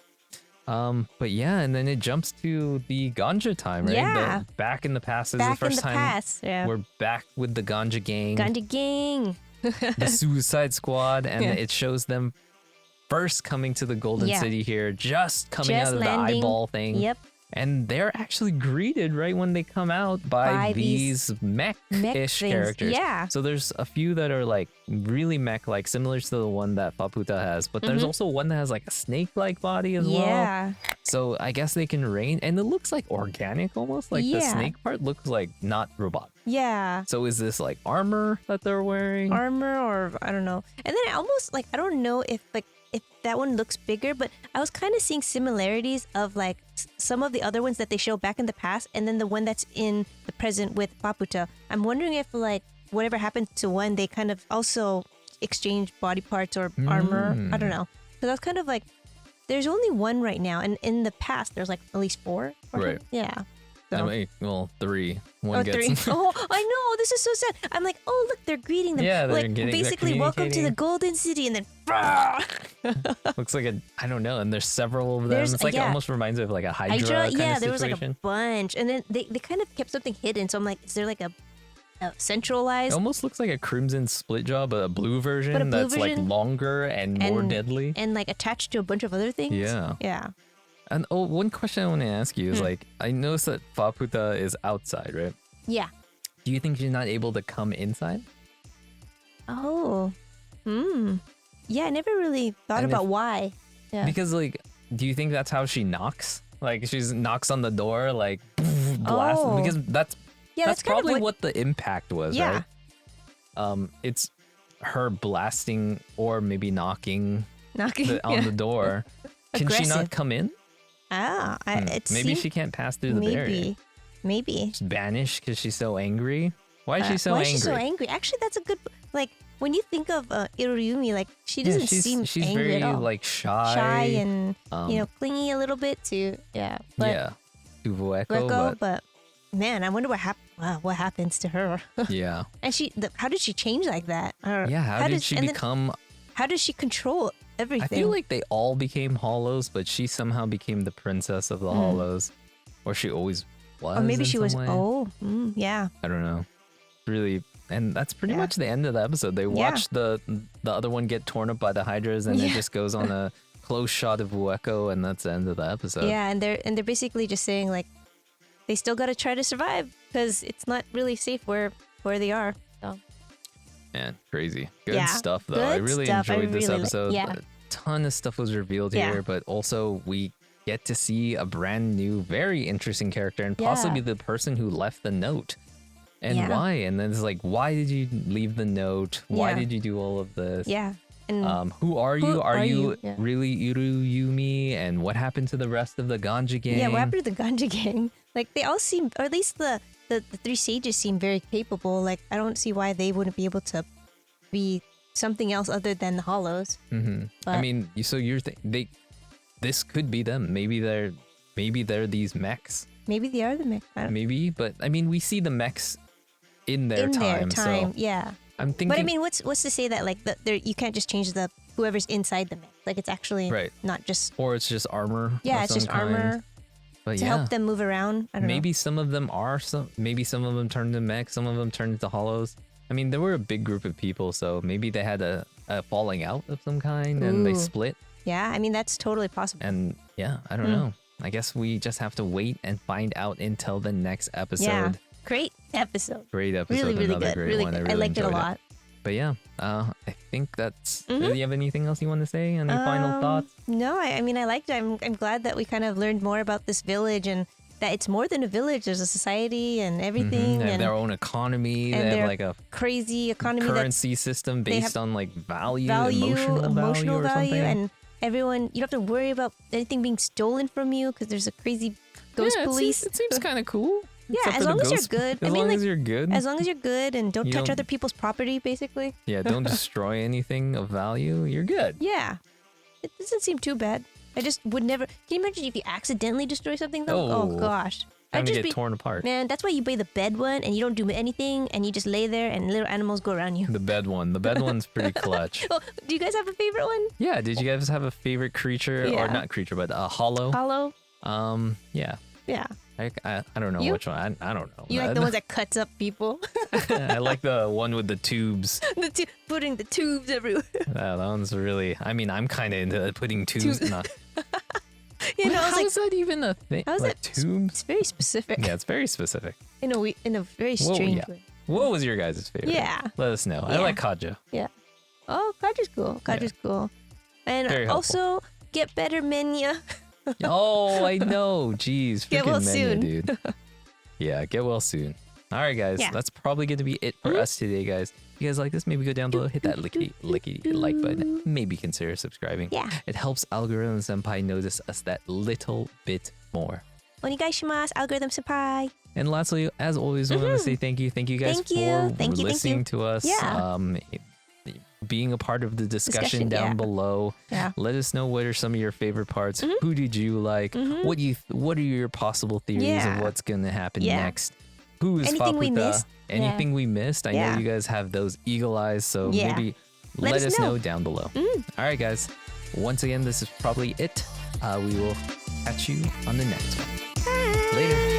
But yeah, and then it jumps to the ganja time, right? Yeah. Back in the past is Back the in first the time past, yeah. we're back with the ganja gang, Ganja gang. the Suicide Squad, and Yeah. it shows them first coming to the Golden Yeah. City here, just coming Just out of landing. the eyeball thing. Yep. And they're actually greeted right when they come out by these mech-ish things. characters. Yeah. So there's a few that are like really mech-like, similar to the one that Paputa has, but there's also one that has like a snake-like body as well. Yeah. So I guess they can rain, and it looks like organic almost. Like the Yeah. snake part looks like not robot. Yeah. So is this like armor that they're wearing? Armor or I don't know. And then I almost like I don't know if that one looks bigger, but I was kind of seeing similarities of like some of the other ones that they show back in the past, and then the one that's in the present with Paputa. I'm wondering if like whatever happened to one, they kind of also exchange body parts or armor. I don't know. Because I was kind of like, there's only one right now, and in the past there's like at least four. Right. Yeah. So. I mean, well, 3. One Oh, gets 3. Oh, I know. This is so sad. I'm like, oh, look, they're greeting them. Yeah, they're like, getting- they're basically, welcome to the communicating. Golden City, and then. looks like I don't know, and there's several of them. There's- It's like yeah. almost reminds me of like a Hydra, kind yeah, of there was like a situation. bunch, and then they kind of kept something hidden. So I'm like, is there like a It centralized almost looks like a Crimson Split Jaw, but a blue version But a blue that's like version longer and more deadly. and like attached to a bunch of other things? Yeah. Yeah. And one question I want to ask you is Hmm. like, I noticed that Faputa is outside, right? Yeah. Do you think she's not able to come inside? Oh. Yeah, I never really thought And about if- why. Yeah. Because like, do you think that's how she knocks? Like she's knocks on the door, like blast. Oh. Because that's yeah, that's kind of probably what the impact was, Yeah. right? It's her blasting or maybe knocking knocking on yeah. the door. Can she Aggressive. not come in? Ah, it Maybe seemed- she can't pass through the barrier. Maybe. Just banished because she's so angry. Why is she so why angry? is she so angry? Actually, that's a good like when you think of Iruyumi, like she doesn't seem she's angry very at all. like Shy and um, clingy a little bit to but yeah, to Vueko, Greco, but man, I wonder what what happens to her. yeah, And how did she change like that? Or yeah. How did she and then become? how does she control everything? I feel like they all became hollows, but she somehow became the princess of the hollows, or she always was. or maybe in she some was. way. Oh, yeah. I don't know. Really, and that's pretty Yeah. much the end of the episode. They watch the other one get torn up by the hydras, and it Yeah. just goes on a close shot of Vueko, and that's the end of the episode. Yeah, and they're basically just saying like they still got to try to survive because it's not really safe where they are. So Man, crazy. Good Yeah, stuff, though. I good really stuff. I enjoyed this really episode. yeah. A ton of stuff was revealed Yeah. here, but also we get to see a brand new, very interesting character and Yeah. possibly the person who left the note. And Yeah. why? And then it's like, why did you leave the note? Why Yeah. did you do all of this? yeah, and Who are you? Who Are are you you? Yeah. really Iruyumi? And what happened to the rest of the Ganja gang? yeah, what happened to the Ganja gang? Like they all seem, or at least the 3 sages seem very capable. Like I don't see why they wouldn't be able to be something else other than the Hollows. Mm-hmm. I But- mean, so you're this could be them. Maybe they're these mechs. Maybe they are the mech. I don't- Maybe, but I mean, we see the mechs in their in time. their time, So yeah. I'm thinking. But I mean, what's to say that like you can't just change the whoever's inside the mech? Like it's actually Right. not just or it's just armor. yeah, of it's some just kind. armor But to yeah, help them move around. I don't know. maybe some of them are maybe some of them turned into mechs, some of them turned into hollows. I mean, there were a big group of people, so maybe they had a falling out of some kind and they Ooh. split. Yeah, I mean that's totally possible. And yeah, I don't know. I guess we just have to wait and find out until the next episode. Yeah, great episode. Great episode, Really, really another good. great Really one. good. I, really liked it a enjoyed lot. But yeah, I think that's. Mhm. Do you have anything else you want to say? Any final thoughts? No, I mean I liked it. I'm glad that we kind of learned more about this village and that it's more than a village. There's a society and everything, They have and their own economy. and They their have like a crazy economy that's currency system they based have on like value, value, emotional value or something. and everyone you don't have to worry about anything being stolen from you because there's a crazy ghost Yeah, police. It seems kind of cool. Yeah, Except as for the long as you're ghost- good. As I mean, long like, as you're good. As long as you're good and don't You touch don't- other people's property, basically. Yeah, don't destroy anything of value. You're good. Yeah, it doesn't seem too bad. I just would never. Can you imagine if you accidentally destroy something though? Oh, Oh. gosh, Time I'd to just get be torn apart. man. That's why you buy the bed one and you don't do anything and you just lay there and little animals go around you. The bed one. The bed one's pretty clutch. Oh, do you guys have a favorite one? Yeah. Did you guys have a favorite creature or Yeah. not creature, but a hollow? Hollow. Yeah. Yeah, I don't know You? which one. I don't know. you like the ones that cuts up people. I like the one with the tubes. Putting the tubes everywhere. That one's really. I mean, I'm kind of into putting tubes. Not, You know, I was how like, is that even a thing? how is like that tubes? it's very specific Yeah, it's very specific. in a very Whoa, strange yeah. way. What was your guys' favorite? Yeah. Let us know. I Yeah. like Kaja. Yeah. Oh, Kaja's cool. Kaja's cool. And Very helpful. also get better Menya. Oh, I know. Jeez. Get freaking well Menya, soon. dude. Yeah, get well soon. All right, guys. Yeah. That's probably going to be it for us today, guys. If you guys like this, maybe go down below, hit that lickety like button. Maybe consider subscribing. Yeah. It helps Algorithm Senpai notice us that little bit more. Onigaishimasu, algorithm senpai. And lastly, as always, I want to say thank you. Thank you guys Thank you. for Thank you, thank listening you. to us. Yeah. being a part of the discussion down yeah. below. Yeah. Let us know what are some of your favorite parts. Who did you like? What are your possible theories Yeah. of what's gonna happen Yeah. next? Who is Anything we Faputa? missed? Anything we missed? I know Yeah. you guys have those eagle eyes, so Yeah. maybe Let let us us know. know down below. All right, guys. Once again, this is probably it. We will catch you on the next one. Later.